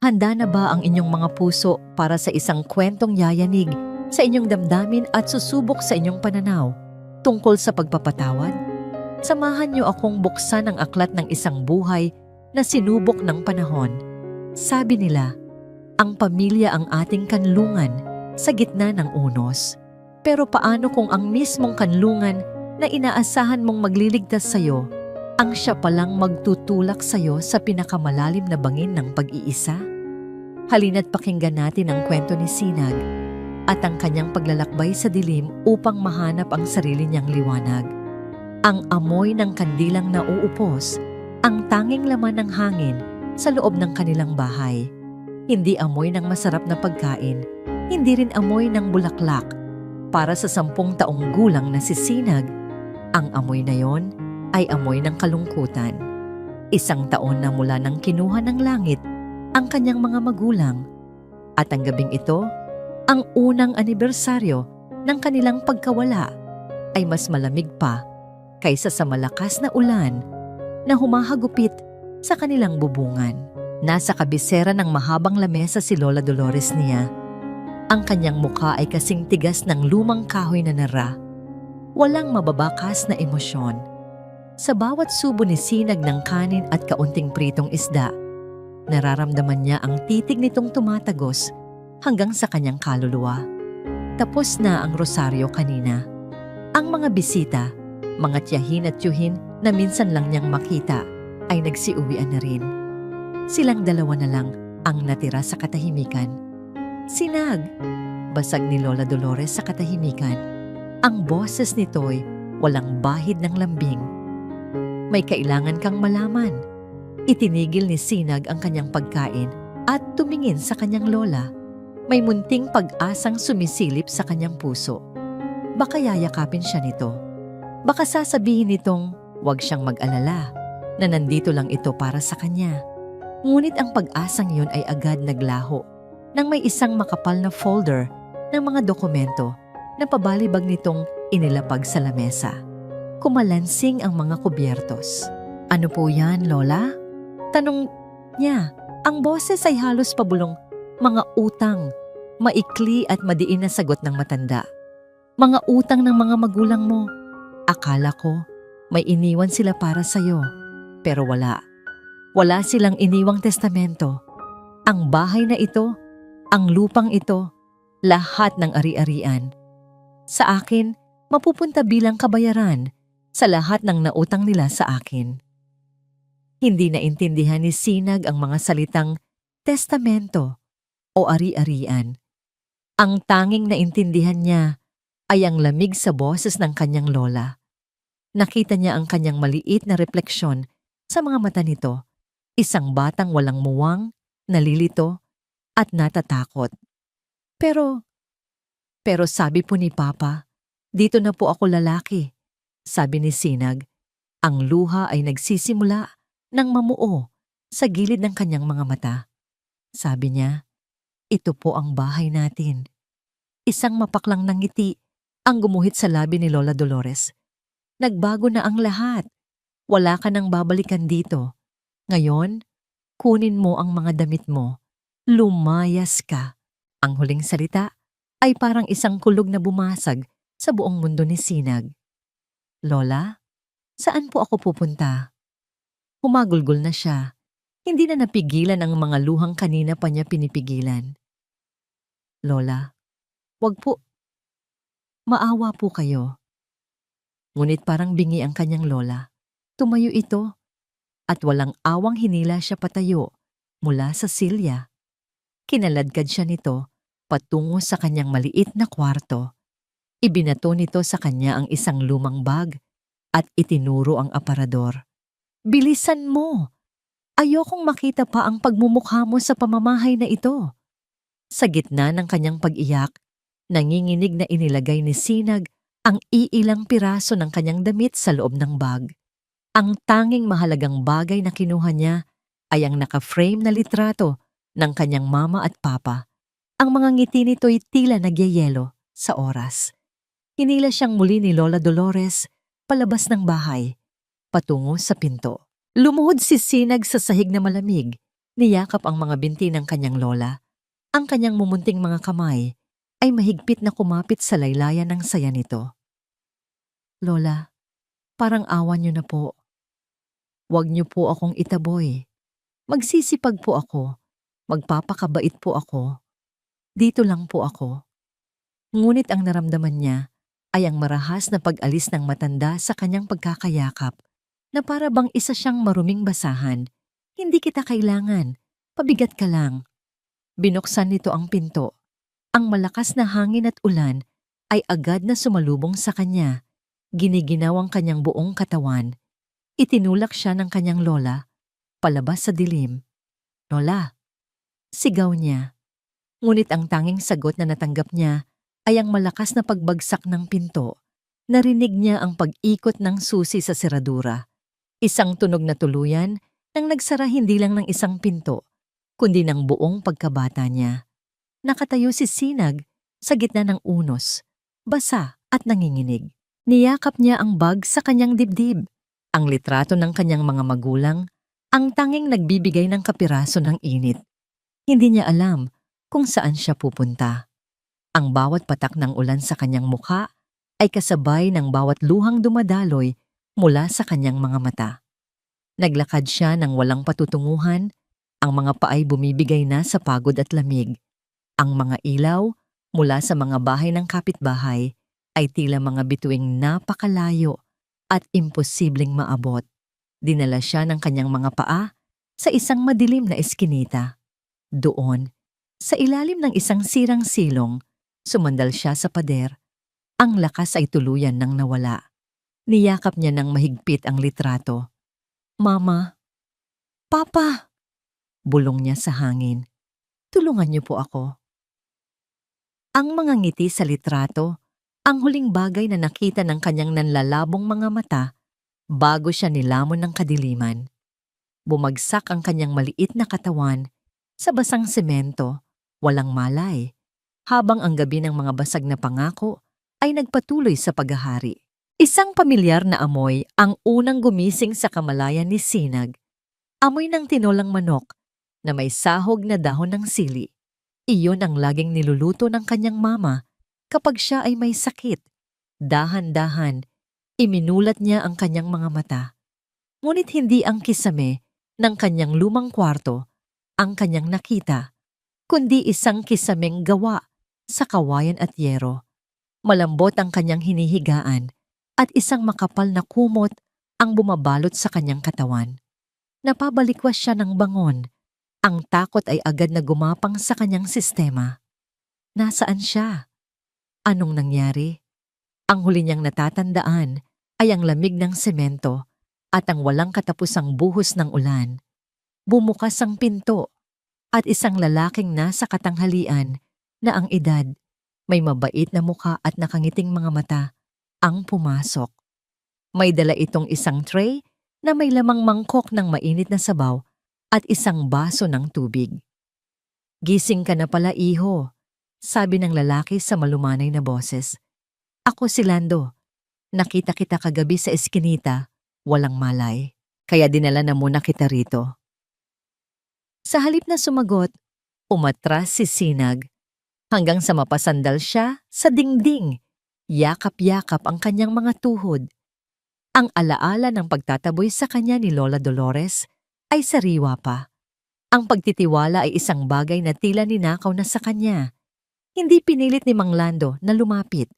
Handa na ba ang inyong mga puso para sa isang kwentong yayanig sa inyong damdamin at susubok sa inyong pananaw tungkol sa pagpapatawad? Samahan niyo akong buksan ang aklat ng isang buhay na sinubok ng panahon. Sabi nila, ang pamilya ang ating kanlungan sa gitna ng unos. Pero paano kung ang mismong kanlungan na inaasahan mong magliligtas sa'yo, ang siya palang magtutulak sa'yo sa pinakamalalim na bangin ng pag-iisa? Halina't pakinggan natin ang kwento ni Sinag at ang kanyang paglalakbay sa dilim upang mahanap ang sarili niyang liwanag. Ang amoy ng kandilang nauupos, ang tanging laman ng hangin sa loob ng kanilang bahay. Hindi amoy ng masarap na pagkain, hindi rin amoy ng bulaklak. Para sa 10 taong gulang na si Sinag, ang amoy na yon ay amoy ng kalungkutan. 1 taon na mula nang kinuha ng langit ang kanyang mga magulang. At ang gabing ito, ang unang anibersaryo ng kanilang pagkawala, ay mas malamig pa kaysa sa malakas na ulan na humahagupit sa kanilang bubungan. Nasa kabisera ng mahabang lamesa si Lola Dolores niya. Ang kanyang mukha ay kasing tigas ng lumang kahoy na nara. Walang mababakas na emosyon. Sa bawat subo ni Sinag ng kanin at kaunting pritong isda, nararamdaman niya ang titig nitong tumatagos hanggang sa kanyang kaluluwa. Tapos na ang rosaryo kanina. Ang mga bisita, mga tiyahin at tiyuhin na minsan lang niyang makita, ay nagsiuwian na rin. Silang dalawa na lang ang natira sa katahimikan. Sinag, basag ni Lola Dolores sa katahimikan. Ang boses nito'y walang bahid ng lambing. May kailangan kang malaman. Itinigil ni Sinag ang kanyang pagkain at tumingin sa kanyang lola. May munting pag-asang sumisilip sa kanyang puso. Baka yayakapin siya nito. Baka sasabihin nitong huwag siyang mag-alala na nandito lang ito para sa kanya. Ngunit ang pag-asang yun ay agad naglaho nang may isang makapal na folder ng mga dokumento na pabalibag nitong inilapag sa lamesa. Kumalansing ang mga kubyertos. Ano po yan, Lola? Tanong niya. Ang boses ay halos pabulong. Mga utang. Maikli at madiin na sagot ng matanda. Mga utang ng mga magulang mo. Akala ko may iniwan sila para sa'yo. Pero wala. Wala silang iniwang testamento. Ang bahay na ito, ang lupang ito, lahat ng ari-arian. Sa akin, mapupunta bilang kabayaran sa lahat ng nautang nila sa akin. Hindi naintindihan ni Sinag ang mga salitang testamento o ari-arian. Ang tanging naintindihan niya ay ang lamig sa boses ng kanyang lola. Nakita niya ang kanyang maliit na refleksyon sa mga mata nito. Isang batang walang muwang, nalilito, at natatakot. Pero sabi po ni Papa, dito na po ako lalaki. Sabi ni Sinag, ang luha ay nagsisimula ng mamuo sa gilid ng kanyang mga mata. Sabi niya, ito po ang bahay natin. Isang mapaklang ng ngiti ang gumuhit sa labi ni Lola Dolores. Nagbago na ang lahat. Wala ka nang babalikan dito. Ngayon, kunin mo ang mga damit mo. Lumayas ka. Ang huling salita ay parang isang kulog na bumasag sa buong mundo ni Sinag. Lola, saan po ako pupunta? Humagulgol na siya. Hindi na napigilan ang mga luhang kanina pa niya pinipigilan. Lola, wag po. Maawa po kayo. Ngunit parang bingi ang kanyang lola. Tumayo ito. At walang awang hinila siya patayo mula sa silya. Kinaladkad siya nito patungo sa kanyang maliit na kwarto. Ibinato nito sa kanya ang isang lumang bag at itinuro ang aparador. Bilisan mo! Ayokong makita pa ang pagmumukha mo sa pamamahay na ito. Sa gitna ng kanyang pag-iyak, nanginginig na inilagay ni Sinag ang iilang piraso ng kanyang damit sa loob ng bag. Ang tanging mahalagang bagay na kinuha niya ay ang naka-frame na litrato ng kanyang mama at papa. Ang mga ngiti nito'y tila nagyayelo sa oras. Hinila siyang muli ni Lola Dolores palabas ng bahay, patungo sa pinto. Lumuhod si Sinag sa sahig na malamig. Niyakap ang mga binti ng kanyang lola. Ang kanyang mumunting mga kamay ay mahigpit na kumapit sa laylayan ng saya nito. Lola, parang awa niyo na po. Huwag niyo po akong itaboy. Magsisipag po ako. Magpapakabait po ako. Dito lang po ako. Ngunit ang naramdaman niya ay ang marahas na pag-alis ng matanda sa kanyang pagkakayakap na para bang isa siyang maruming basahan. Hindi kita kailangan. Pabigat ka lang. Binuksan nito ang pinto. Ang malakas na hangin at ulan ay agad na sumalubong sa kanya. Giniginaw ang kanyang buong katawan. Itinulak siya ng kanyang lola, palabas sa dilim. Lola, sigaw niya. Ngunit ang tanging sagot na natanggap niya ay ang malakas na pagbagsak ng pinto. Narinig niya ang pag-ikot ng susi sa seradura. Isang tunog na tuluyan nang nagsara hindi lang ng isang pinto, kundi ng buong pagkabata niya. Nakatayo si Sinag sa gitna ng unos, basa at nanginginig. Niyakap niya ang bag sa kanyang dibdib. Ang litrato ng kanyang mga magulang, ang tanging nagbibigay ng kapiraso ng init. Hindi niya alam kung saan siya pupunta. Ang bawat patak ng ulan sa kanyang mukha ay kasabay ng bawat luhang dumadaloy mula sa kanyang mga mata. Naglakad siya ng walang patutunguhan, ang mga paay bumibigay na sa pagod at lamig. Ang mga ilaw mula sa mga bahay ng kapitbahay ay tila mga bituing napakalayo at imposibleng maabot. Dinala siya ng kanyang mga paa sa isang madilim na eskinita. Doon, sa ilalim ng isang sirang silong, sumandal siya sa pader. Ang lakas ay tuluyan nang nawala. Niyakap niya ng mahigpit ang litrato. Mama, Papa, bulong niya sa hangin. Tulungan niyo po ako. Ang mga ngiti sa litrato, ang huling bagay na nakita ng kanyang nanlalabong mga mata bago siya nilamon ng kadiliman. Bumagsak ang kanyang maliit na katawan sa basang semento, walang malay, habang ang gabi ng mga basag na pangako ay nagpatuloy sa paghahari. Isang pamilyar na amoy ang unang gumising sa kamalayan ni Sinag. Amoy ng tinolang manok na may sahog na dahon ng sili. Iyon ang laging niluluto ng kanyang mama kapag siya ay may sakit. Dahan-dahan, iminulat niya ang kanyang mga mata. Ngunit hindi ang kisame ng kanyang lumang kwarto ang kanyang nakita, kundi isang kisameng gawa sa kawayan at yero. Malambot ang kanyang hinihigaan at isang makapal na kumot ang bumabalot sa kanyang katawan. Napabalikwas siya ng bangon. Ang takot ay agad na gumapang sa kanyang sistema. Nasaan siya? Anong nangyari? Ang huli niyang natatandaan ay ang lamig ng semento at ang walang katapusang buhos ng ulan. Bumukas ang pinto at isang lalaking nasa katanghalian na ang edad, may mabait na muka at nakangiting mga mata, ang pumasok. May dala itong isang tray na may lamang mangkok ng mainit na sabaw at isang baso ng tubig. Gising ka na pala, iho, sabi ng lalaki sa malumanay na boses. Ako si Lando. Nakita kita kagabi sa eskinita, walang malay, kaya dinala na muna kita rito. Sa halip na sumagot, umatras si Sinag hanggang sa mapasandal siya sa dingding. Yakap-yakap ang kanyang mga tuhod. Ang alaala ng pagtataboy sa kanya ni Lola Dolores ay sariwa pa. Ang pagtitiwala ay isang bagay na tila ninakaw na sa kanya. Hindi pinilit ni Mang Lando na lumapit.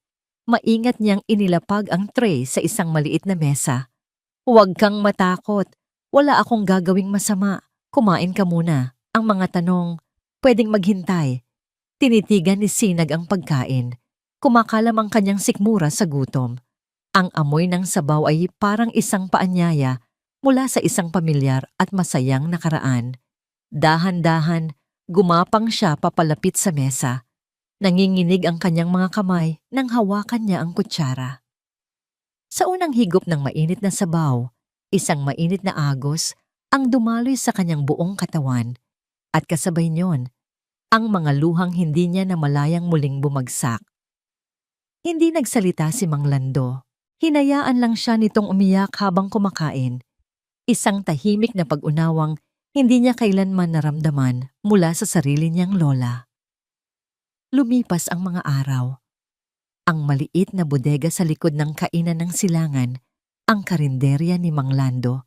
Maingat niyang inilapag ang tray sa isang maliit na mesa. Huwag kang matakot. Wala akong gagawing masama. Kumain ka muna. Ang mga tanong, pwedeng maghintay. Tinitigan ni Sinag ang pagkain. Kumakalam ang kanyang sikmura sa gutom. Ang amoy ng sabaw ay parang isang paanyaya mula sa isang pamilyar at masayang nakaraan. Dahan-dahan, gumapang siya papalapit sa mesa. Nanginginig ang kanyang mga kamay nang hawakan niya ang kutsara. Sa unang higop ng mainit na sabaw, isang mainit na agos ang dumaloy sa kanyang buong katawan at kasabay niyon, ang mga luhang hindi niya namalayang muling bumagsak. Hindi nagsalita si Mang Lando. Hinayaan lang siya nitong umiyak habang kumakain. Isang tahimik na pag-unawang hindi niya kailanman naramdaman mula sa sarili niyang lola. Lumipas ang mga araw. Ang maliit na bodega sa likod ng kainan ng silangan, ang karinderya ni Mang Lando,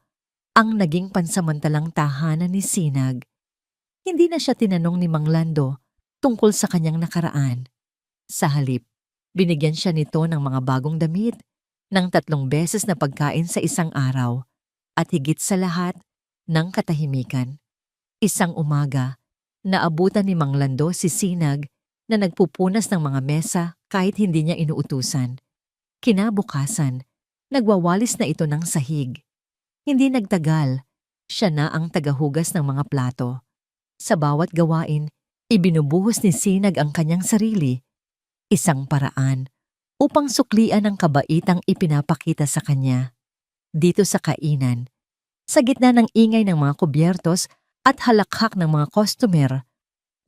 ang naging pansamantalang tahanan ni Sinag. Hindi na siya tinanong ni Mang Lando tungkol sa kanyang nakaraan. Sa halip, binigyan siya nito ng mga bagong damit, ng 3 beses na pagkain sa isang araw, at higit sa lahat, ng katahimikan. Isang umaga, naabutan ni Mang Lando si Sinag na nagpupunas ng mga mesa kahit hindi niya inuutusan. Kinabukasan, nagwawalis na ito ng sahig. Hindi nagtagal, siya na ang tagahugas ng mga plato. Sa bawat gawain, ibinubuhos ni Sinag ang kanyang sarili. Isang paraan upang suklian ang kabaitang ipinapakita sa kanya. Dito sa kainan, sa gitna ng ingay ng mga kubyertos at halakhak ng mga customer,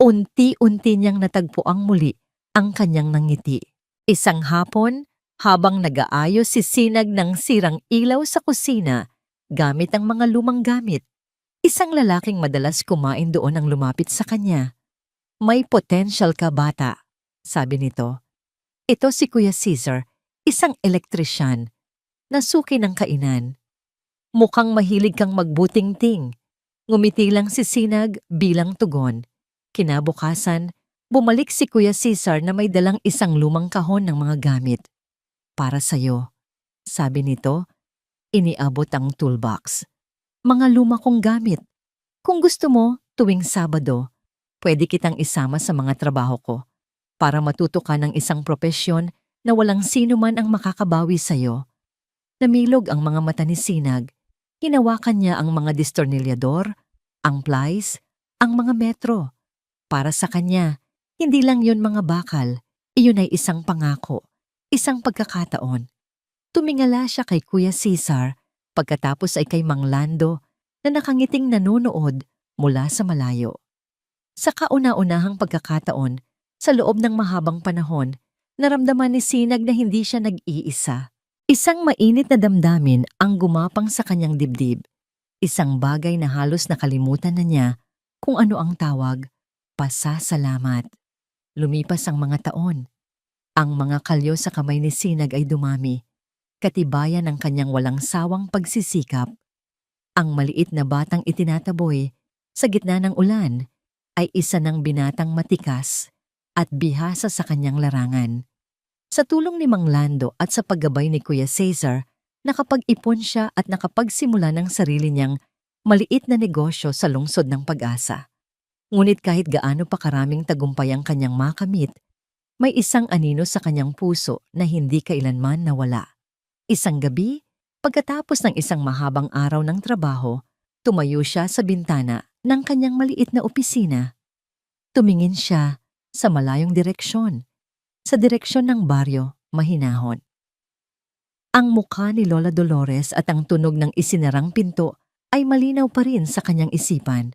unti-unti niyang natagpuang muli ang kanyang nangiti. Isang hapon, habang nag-aayos si Sinag ng sirang ilaw sa kusina gamit ang mga lumang gamit, isang lalaking madalas kumain doon ang lumapit sa kanya. "May potential ka, bata," sabi nito. "Ito si Kuya Cesar, isang elektrisyan. Nasuki ng kainan. Mukhang mahilig kang magbuting-ting." Ngumiti lang si Sinag bilang tugon. Kinabukasan, bumalik si Kuya Cesar na may dalang isang lumang kahon ng mga gamit. "Para sa'yo," sabi nito. Iniabot ang toolbox. "Mga luma kong gamit. Kung gusto mo, tuwing Sabado, pwede kitang isama sa mga trabaho ko para matuto ka ng isang propesyon na walang sino man ang makakabawi sa'yo." Namilog ang mga mata ni Sinag. Hinawakan niya ang mga distornilyador, ang plies, ang mga metro. Para sa kanya, hindi lang yon mga bakal, iyon ay isang pangako, isang pagkakataon. Tumingala siya kay Kuya Cesar, pagkatapos ay kay Mang Lando na nakangiting nanonood mula sa malayo. Sa kauna-unahang pagkakataon, sa loob ng mahabang panahon, naramdaman ni Sinag na hindi siya nag-iisa. Isang mainit na damdamin ang gumapang sa kanyang dibdib. Isang bagay na halos nakalimutan na niya kung ano ang tawag, pasasalamat. Lumipas ang mga taon. Ang mga kalyo sa kamay ni Sinag ay dumami, katibayan ng kanyang walang sawang pagsisikap. Ang maliit na batang itinataboy sa gitna ng ulan ay isa ng binatang matikas at bihasa sa kanyang larangan. Sa tulong ni Mang Lando at sa paggabay ni Kuya Cesar, nakapag-ipon siya at nakapagsimula ng sarili niyang maliit na negosyo sa lungsod ng Pag-asa. Ngunit kahit gaano pa karaming tagumpay ang kanyang makamit, may isang anino sa kanyang puso na hindi kailanman nawala. Isang gabi, pagkatapos ng isang mahabang araw ng trabaho, tumayo siya sa bintana ng kanyang maliit na opisina. Tumingin siya sa malayong direksyon. Sa direksyon ng baryo, mahinahon. Ang mukha ni Lola Dolores at ang tunog ng isinarang pinto ay malinaw pa rin sa kanyang isipan.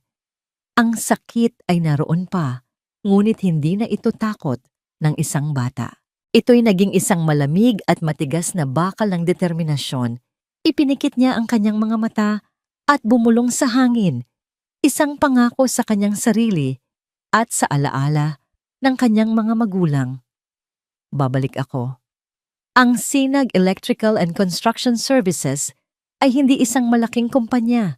Ang sakit ay naroon pa, ngunit hindi na ito takot ng isang bata. Ito'y naging isang malamig at matigas na bakal ng determinasyon. Ipinikit niya ang kanyang mga mata at bumulong sa hangin, isang pangako sa kanyang sarili at sa alaala ng kanyang mga magulang. "Babalik ako." Ang Sinag Electrical and Construction Services ay hindi isang malaking kumpanya.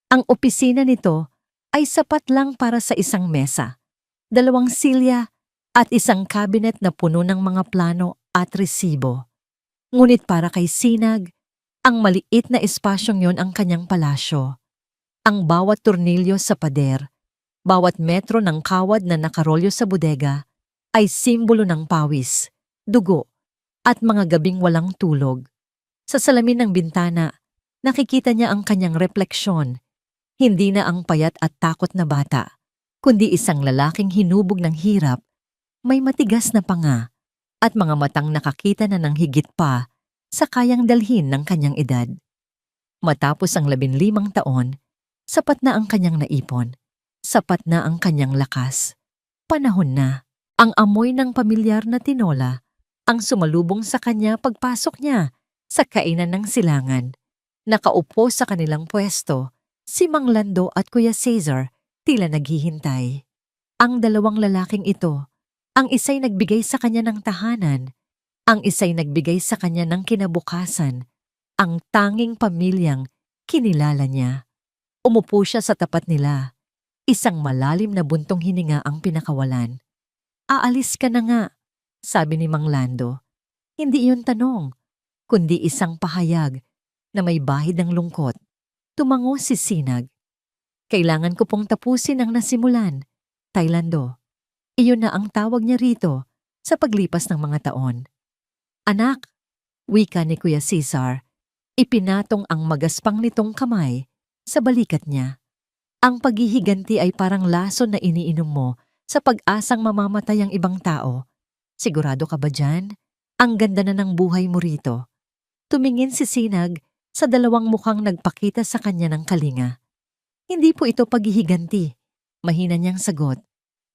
Ang opisina nito ay sapat lang para sa isang mesa, 2 silya at isang cabinet na puno ng mga plano at resibo. Ngunit para kay Sinag, ang maliit na espasyong yon ang kanyang palasyo. Ang bawat tornilyo sa pader, bawat metro ng kawad na nakarolyo sa bodega ay simbolo ng pawis, dugo, at mga gabing walang tulog. Sa salamin ng bintana, nakikita niya ang kanyang refleksyon. Hindi na ang payat at takot na bata, kundi isang lalaking hinubog ng hirap, may matigas na panga, at mga matang nakakita na ng higit pa sa kayang dalhin ng kanyang edad. Matapos ang 15 taon, sapat na ang kanyang naipon, sapat na ang kanyang lakas. Panahon na. Ang amoy ng pamilyar na tinola ang sumalubong sa kanya pagpasok niya sa kainan ng silangan. Nakaupo sa kanilang pwesto, Si Mang Lando at Kuya Cesar tila naghihintay. Ang dalawang lalaking ito, ang isa'y nagbigay sa kanya ng tahanan, ang isa'y nagbigay sa kanya ng kinabukasan, ang tanging pamilyang kinilala niya. Umupo siya sa tapat nila. Isang malalim na buntong hininga ang pinakawalan. "Aalis ka na nga," sabi ni Mang Lando. Hindi iyon tanong, kundi isang pahayag na may bahid ng lungkot. Tumango si Sinag. "Kailangan ko pong tapusin ang nasimulan, Taylando." Iyon na ang tawag niya rito sa paglipas ng mga taon. "Anak," wika ni Kuya Cesar, ipinatong ang magaspang nitong kamay sa balikat niya. "Ang paghihiganti ay parang lason na iniinom mo sa pag-asang mamamatay ang ibang tao. Sigurado ka ba dyan? Ang ganda na ng buhay mo rito." Tumingin si Sinag sa dalawang mukhang nagpakita sa kanya ng kalinga. "Hindi po ito paghihiganti," mahina niyang sagot.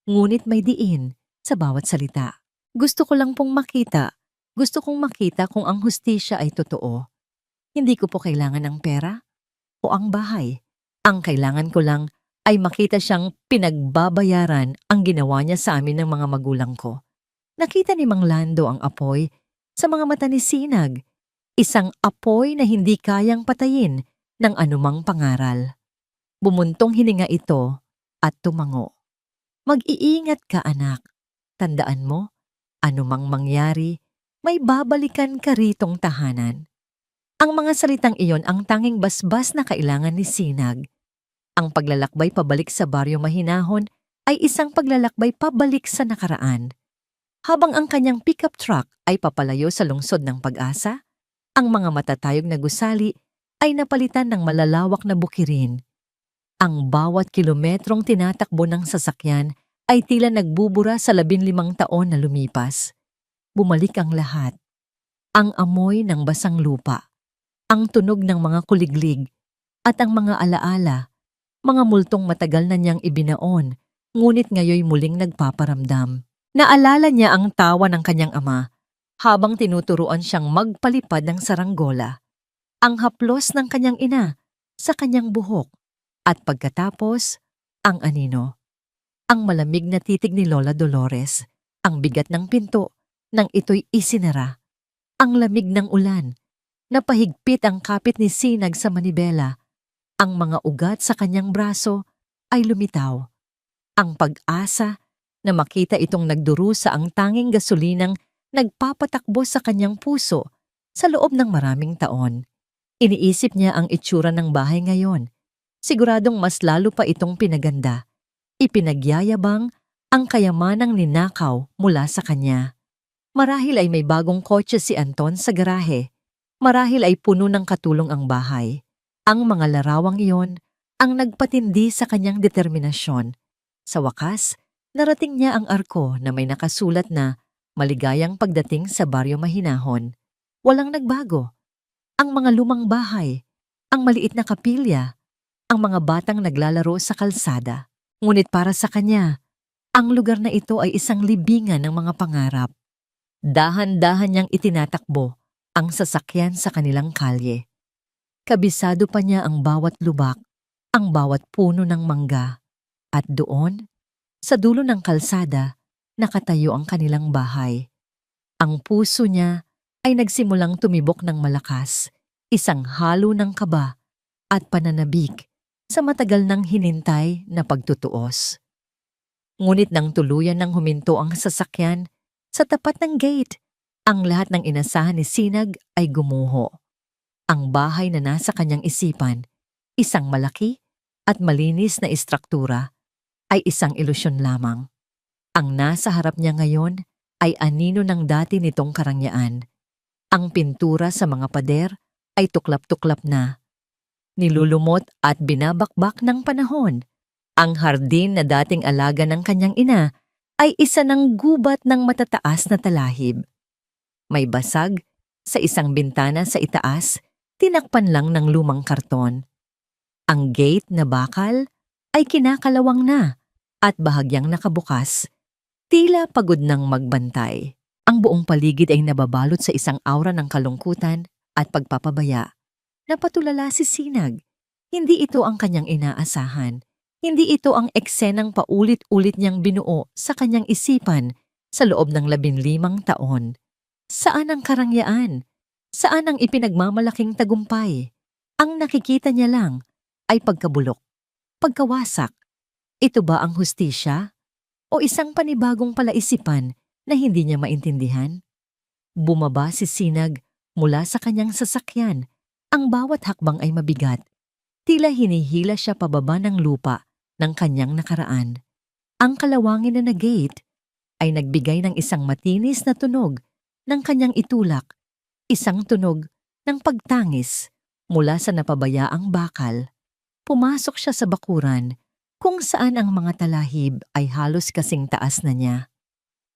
Ngunit may diin sa bawat salita. "Gusto ko lang pong makita. Gusto kong makita kung ang hustisya ay totoo. Hindi ko po kailangan ng pera o ang bahay. Ang kailangan ko lang ay makita siyang pinagbabayaran ang ginawa niya sa amin ng mga magulang ko." Nakita ni Mang Lando ang apoy sa mga mata ni Sinag. Isang apoy na hindi kayang patayin ng anumang pangaral. Bumuntong hininga ito at tumango. "Mag-iingat ka, anak. Tandaan mo, anumang mangyari, may babalikan ka ritong tahanan." Ang mga salitang iyon ang tanging basbas na kailangan ni Sinag. Ang paglalakbay pabalik sa Baryo Mahinahon ay isang paglalakbay pabalik sa nakaraan. Habang ang kanyang pickup truck ay papalayo sa lungsod ng Pag-asa, ang mga matatayog na gusali ay napalitan ng malalawak na bukirin. Ang bawat kilometrong tinatakbo ng sasakyan ay tila nagbubura sa 15 taon na lumipas. Bumalik ang lahat. Ang amoy ng basang lupa, ang tunog ng mga kuliglig, at ang mga alaala, mga multong matagal na niyang ibinaon, ngunit ngayoy muling nagpaparamdam. Naalala niya ang tawa ng kanyang ama habang tinuturuan siyang magpalipad ng saranggola, ang haplos ng kanyang ina sa kanyang buhok, at pagkatapos, ang anino. Ang malamig na titig ni Lola Dolores, ang bigat ng pinto nang ito'y isinara, ang lamig ng ulan, napahigpit ang kapit ni Sinag sa manibela, ang mga ugat sa kanyang braso ay lumitaw. Ang pag-asa na makita itong nagdurusa ang tanging gasolinang nagpapatakbo sa kanyang puso sa loob ng maraming taon. Iniisip niya ang itsura ng bahay ngayon. Siguradong mas lalo pa itong pinaganda. Ipinagyayabang ang kayamanang ninakaw mula sa kanya. Marahil ay may bagong kotse si Anton sa garahe. Marahil ay puno ng katulong ang bahay. Ang mga larawang iyon ang nagpatindi sa kanyang determinasyon. Sa wakas, narating niya ang arko na may nakasulat na "Maligayang pagdating sa Baryo Mahinahon." Walang nagbago. Ang mga lumang bahay, ang maliit na kapilya, ang mga batang naglalaro sa kalsada. Ngunit para sa kanya, ang lugar na ito ay isang libingan ng mga pangarap. Dahan-dahan niyang itinatakbo ang sasakyan sa kanilang kalye. Kabisado pa niya ang bawat lubak, ang bawat puno ng mangga. At doon, sa dulo ng kalsada, nakatayo ang kanilang bahay. Ang puso niya ay nagsimulang tumibok ng malakas, isang halo ng kaba at pananabik sa matagal nang hinintay na pagtutuos. Ngunit nang tuluyan ng huminto ang sasakyan, sa tapat ng gate, ang lahat ng inasahan ni Sinag ay gumuho. Ang bahay na nasa kanyang isipan, isang malaki at malinis na istruktura, ay isang ilusyon lamang. Ang nasa harap niya ngayon ay anino ng dati nitong karangyaan. Ang pintura sa mga pader ay tuklap-tuklap na. Nilulumot at binabakbak ng panahon. Ang hardin na dating alaga ng kanyang ina ay isa ng gubat ng matataas na talahib. May basag sa isang bintana sa itaas, tinakpan lang ng lumang karton. Ang gate na bakal ay kinakalawang na at bahagyang nakabukas. Tila pagod ng magbantay. Ang buong paligid ay nababalot sa isang aura ng kalungkutan at pagpapabaya. Napatulala si Sinag. Hindi ito ang kanyang inaasahan. Hindi ito ang eksenang paulit-ulit niyang binuo sa kanyang isipan sa loob ng 15 taon. Saan ang karangyaan? Saan ang ipinagmamalaking tagumpay? Ang nakikita niya lang ay pagkabulok, pagkawasak. Ito ba ang hustisya? O isang panibagong palaisipan na hindi niya maintindihan? Bumaba si Sinag mula sa kanyang sasakyan. Ang bawat hakbang ay mabigat. Tila hinihila siya pababa ng lupa ng kanyang nakaraan. Ang kalawangin na gate ay nagbigay ng isang matinis na tunog ng kanyang itulak, isang tunog ng pagtangis mula sa napabayaang bakal. Pumasok siya sa bakuran kung saan ang mga talahib ay halos kasing taas na niya.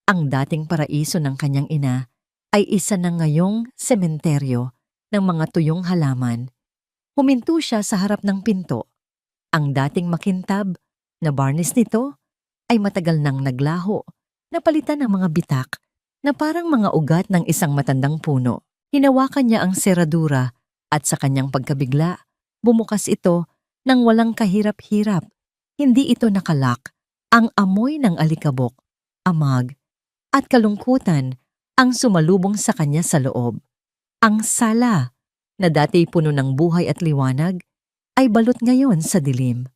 Ang dating paraiso ng kanyang ina ay isa na ngayong sementeryo ng mga tuyong halaman. Huminto siya sa harap ng pinto. Ang dating makintab na barnis nito ay matagal nang naglaho, napalitan ng mga bitak na parang mga ugat ng isang matandang puno. Hinawakan niya ang seradura at sa kanyang pagkabigla, bumukas ito nang walang kahirap-hirap. Hindi ito nakalak. Ang amoy ng alikabok, amag, at kalungkutan ang sumalubong sa kanya sa loob. Ang sala, na dati puno ng buhay at liwanag, ay balot ngayon sa dilim.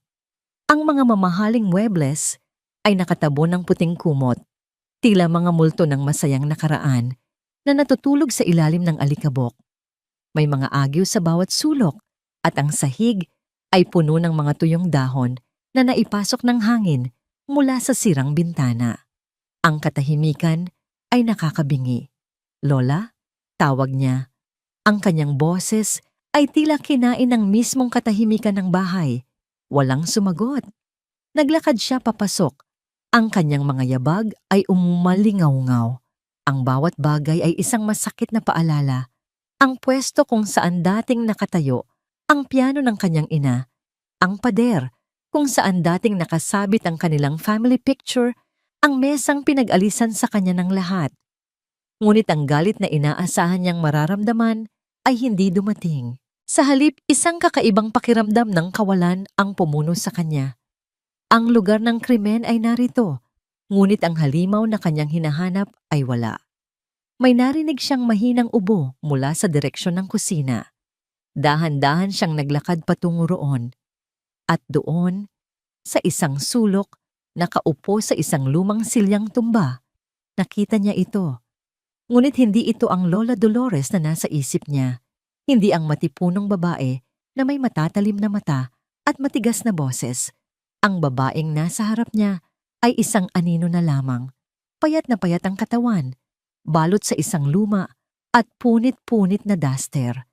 Ang mga mamahaling muebles ay nakatabo ng puting kumot, tila mga multo ng masayang nakaraan na natutulog sa ilalim ng alikabok. May mga agyo sa bawat sulok at ang sahig ay puno ng mga tuyong dahon na naipasok ng hangin mula sa sirang bintana. Ang katahimikan ay nakakabingi. "Lola?" tawag niya. Ang kanyang boses ay tila kinain ng mismong katahimikan ng bahay. Walang sumagot. Naglakad siya papasok. Ang kanyang mga yabag ay umalingaw-ngaw. Ang bawat bagay ay isang masakit na paalala. Ang pwesto kung saan dating nakatayo, ang piano ng kanyang ina, ang pader kung saan dating nakasabit ang kanilang family picture, ang mesang pinag-alisan sa kanya ng lahat. Ngunit ang galit na inaasahan niyang mararamdaman ay hindi dumating. Sa halip, isang kakaibang pakiramdam ng kawalan ang pumuno sa kanya. Ang lugar ng krimen ay narito, ngunit ang halimaw na kanyang hinahanap ay wala. May narinig siyang mahinang ubo mula sa direksyon ng kusina. Dahan-dahan siyang naglakad patungo roon. At doon, sa isang sulok, nakaupo sa isang lumang silyang tumba, nakita niya ito. Ngunit hindi ito ang Lola Dolores na nasa isip niya. Hindi ang matipunong babae na may matatalim na mata at matigas na boses. Ang babaeng nasa harap niya ay isang anino na lamang. Payat ang katawan, balot sa isang luma at punit-punit na duster.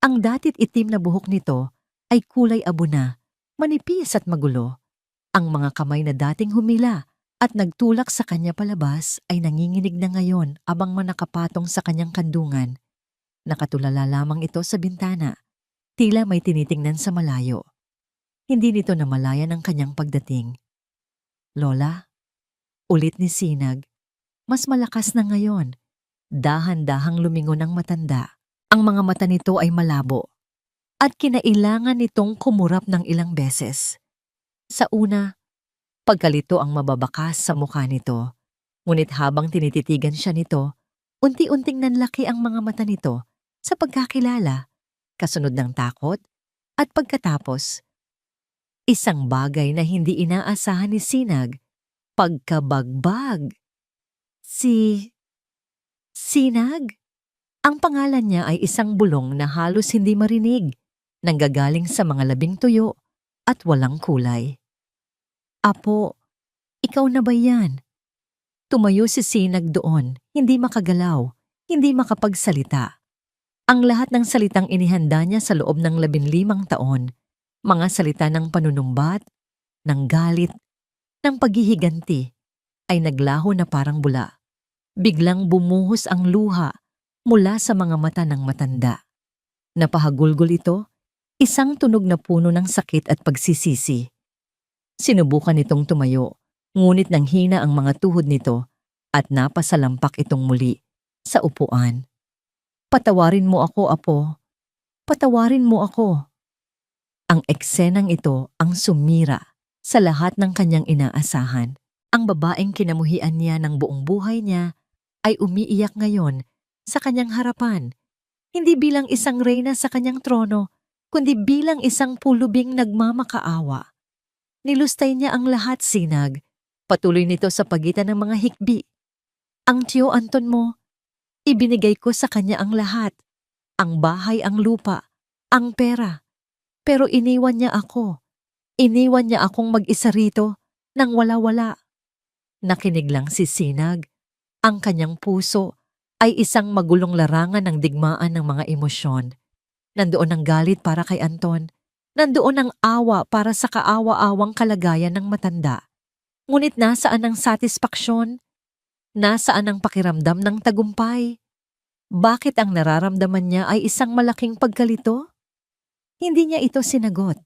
Ang datit itim na buhok nito ay kulay abo na, manipis at magulo. Ang mga kamay na dating humila at nagtulak sa kanya palabas ay nanginginig na ngayon abang manakapatong sa kanyang kandungan. Nakatulala lamang ito sa bintana, tila may tinitingnan sa malayo. Hindi nito namalayan ang kanyang pagdating. "Lola?" Ulit ni Sinag. Mas malakas na ngayon. Dahan-dahang lumingon ang matanda. Ang mga mata nito ay malabo at kinailangan nitong kumurap ng ilang beses. Sa una, pagkalito ang mababakas sa mukha nito. Ngunit habang tinititigan siya nito, unti-unting nanlaki ang mga mata nito sa pagkakilala, kasunod ng takot, at pagkatapos, isang bagay na hindi inaasahan ni Sinag, pagkabagbag. Si Sinag? Ang pangalan niya ay isang bulong na halos hindi marinig, nanggagaling sa mga labing tuyo at walang kulay. "Apo, ikaw na ba yan?" Tumayo si Sinag doon, hindi makagalaw, hindi makapagsalita. Ang lahat ng salitang inihanda niya sa loob ng 15 taon, mga salita ng panunumbat, ng galit, ng paghihiganti, ay naglaho na parang bula. Biglang bumuhos ang luha mula sa mga mata ng matanda. Napahagulgol ito, isang tunog na puno ng sakit at pagsisisi. Sinubukan itong tumayo, ngunit nanghina ang mga tuhod nito at napasalampak itong muli sa upuan. "Patawarin mo ako, Apo. Patawarin mo ako." Ang eksenang ito ang sumira sa lahat ng kanyang inaasahan. Ang babaeng kinamuhian niya ng buong buhay niya ay umiiyak ngayon sa kanyang harapan, hindi bilang isang reyna sa kanyang trono, kundi bilang isang pulubing nagmamakaawa. Nilustay niya ang lahat, Sinag. Patuloy nito sa pagitan ng mga hikbi. Ang tiyo Anton mo, ibinigay ko sa kanya ang lahat. Ang bahay, ang lupa, ang pera. Pero iniwan niya ako. Iniwan niya akong mag-isa rito nang wala-wala. Nakinig lang si Sinag. Ang kanyang puso ay isang magulong larangan ng digmaan ng mga emosyon. Nandoon ang galit para kay Anton. Nandoon ang awa para sa kaawa-awang kalagayan ng matanda. Ngunit nasaan ang satisfaksyon? Nasaan ang pakiramdam ng tagumpay? Bakit ang nararamdaman niya ay isang malaking pagkalito? Hindi niya ito sinagot.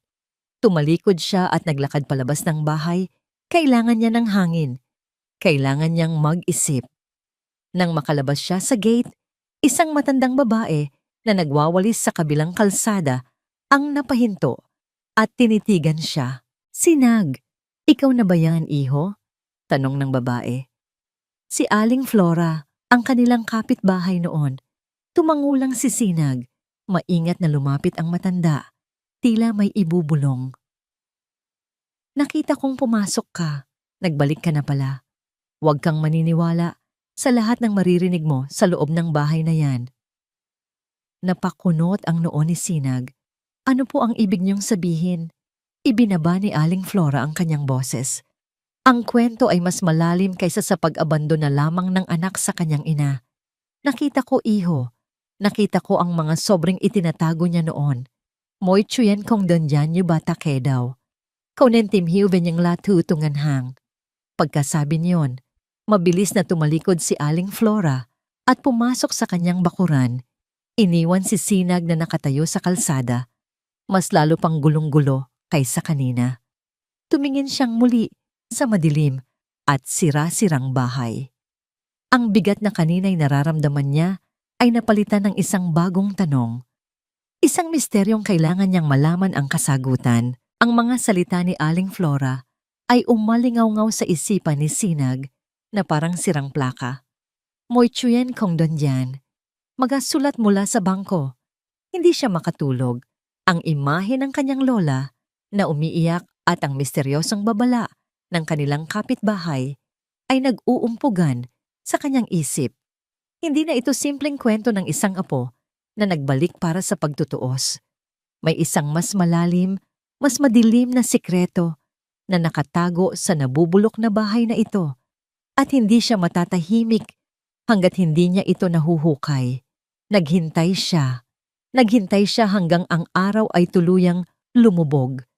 Tumalikod siya at naglakad palabas ng bahay. Kailangan niya ng hangin. Kailangan niyang mag-isip. Nang makalabas siya sa gate, isang matandang babae na nagwawalis sa kabilang kalsada ang napahinto at tinitigan siya. Sinag, ikaw na ba yan, iho? Tanong ng babae. Si Aling Flora, ang kanilang kapitbahay noon. Tumangulang si Sinag. Maingat na lumapit ang matanda. Tila may ibubulong. Nakita kong pumasok ka. Nagbalik ka na pala. Huwag kang maniniwala sa lahat ng maririnig mo sa loob ng bahay na yan. Napakunot ang noo ni Sinag. Ano po ang ibig niyong sabihin? Ibinaba ni Aling Flora ang kanyang boses. Ang kwento ay mas malalim kaysa sa pag-abandona lamang ng anak sa kanyang ina. Nakita ko, iho. Nakita ko ang mga sobrang itinatago niya noon. Moi chuyen kong donjan yu bata ke daw. Kaunen timhiu benyang latu tunganhang. Pagkasabi niyon, mabilis na tumalikod si Aling Flora at pumasok sa kanyang bakuran. Iniwan si Sinag na nakatayo sa kalsada. Mas lalo pang gulong-gulo kaysa kanina. Tumingin siyang muli sa madilim at sira-sirang bahay. Ang bigat na kanina'y nararamdaman niya ay napalitan ng isang bagong tanong. Isang misteryong kailangan niyang malaman ang kasagutan. Ang mga salita ni Aling Flora ay umalingaw-ngaw sa isipan ni Sinag na parang sirang plaka. Moi chuyen kong donjan. Magasulat mula sa bangko. Hindi siya makatulog. Ang imahe ng kanyang lola na umiiyak at ang misteryosong babala ng kanilang kapitbahay ay nag-uumpugan sa kanyang isip. Hindi na ito simpleng kwento ng isang apo na nagbalik para sa pagtutuos. May isang mas malalim, mas madilim na sikreto na nakatago sa nabubulok na bahay na ito at hindi siya matatahimik hanggat hindi niya ito nahuhukay. Naghintay siya. Naghintay siya hanggang ang araw ay tuluyang lumubog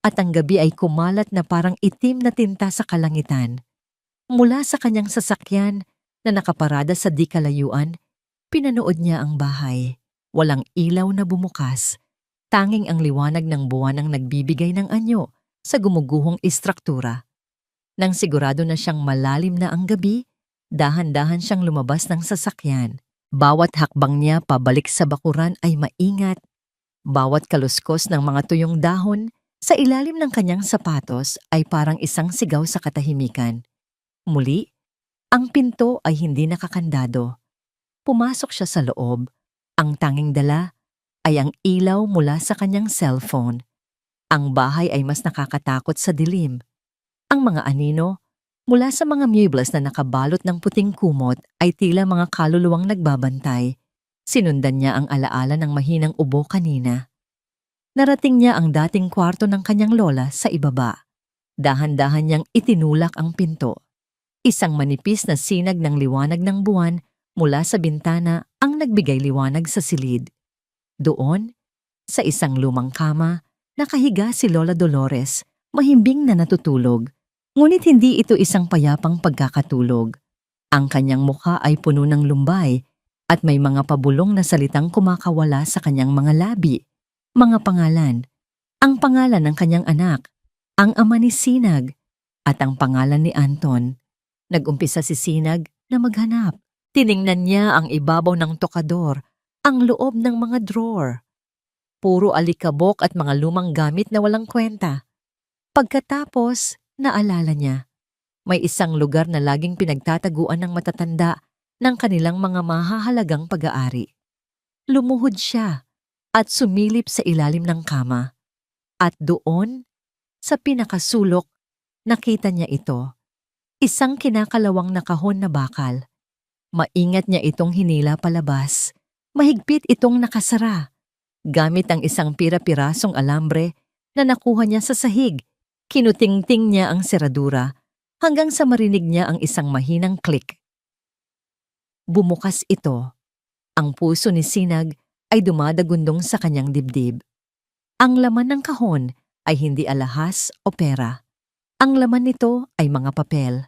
at ang gabi ay kumalat na parang itim na tinta sa kalangitan. Mula sa kanyang sasakyan na nakaparada sa di kalayuan, pinanood niya ang bahay. Walang ilaw na bumukas. Tanging ang liwanag ng buwan ang nagbibigay ng anyo sa gumuguhong istruktura. Nang sigurado na siyang malalim na ang gabi, dahan-dahan siyang lumabas ng sasakyan. Bawat hakbang niya pabalik sa bakuran ay maingat. Bawat kaluskos ng mga tuyong dahon sa ilalim ng kanyang sapatos ay parang isang sigaw sa katahimikan. Muli, ang pinto ay hindi nakakandado. Pumasok siya sa loob. Ang tanging dala ay ang ilaw mula sa kanyang cellphone. Ang bahay ay mas nakakatakot sa dilim. Ang mga anino, mula sa mga muebles na nakabalot ng puting kumot ay tila mga kaluluwang nagbabantay. Sinundan niya ang alaala ng mahinang ubo kanina. Narating niya ang dating kwarto ng kanyang lola sa ibaba. Dahan-dahan niyang itinulak ang pinto. Isang manipis na sinag ng liwanag ng buwan mula sa bintana ang nagbigay liwanag sa silid. Doon, sa isang lumang kama, nakahiga si Lola Dolores, mahimbing na natutulog. Ngunit hindi ito isang payapang pagkakatulog. Ang kanyang mukha ay puno ng lumbay at may mga pabulong na salitang kumakawala sa kanyang mga labi. Mga pangalan. Ang pangalan ng kanyang anak, ang ama ni Sinag, at ang pangalan ni Anton. Nag-umpisa si Sinag na maghanap. Tiningnan niya ang ibabaw ng tokador, ang loob ng mga drawer. Puro alikabok at mga lumang gamit na walang kwenta. Pagkatapos, naalala niya, may isang lugar na laging pinagtataguan ng matatanda ng kanilang mga mahahalagang pag-aari. Lumuhod siya at sumilip sa ilalim ng kama. At doon, sa pinakasulok, nakita niya ito. Isang kinakalawang na kahon na bakal. Maingat niya itong hinila palabas. Mahigpit itong nakasara. Gamit ang isang pira-pirasong alambre na nakuha niya sa sahig, kinutingting niya ang seradura hanggang sa marinig niya ang isang mahinang click. Bumukas ito. Ang puso ni Sinag ay dumadagundong sa kanyang dibdib. Ang laman ng kahon ay hindi alahas o pera. Ang laman nito ay mga papel.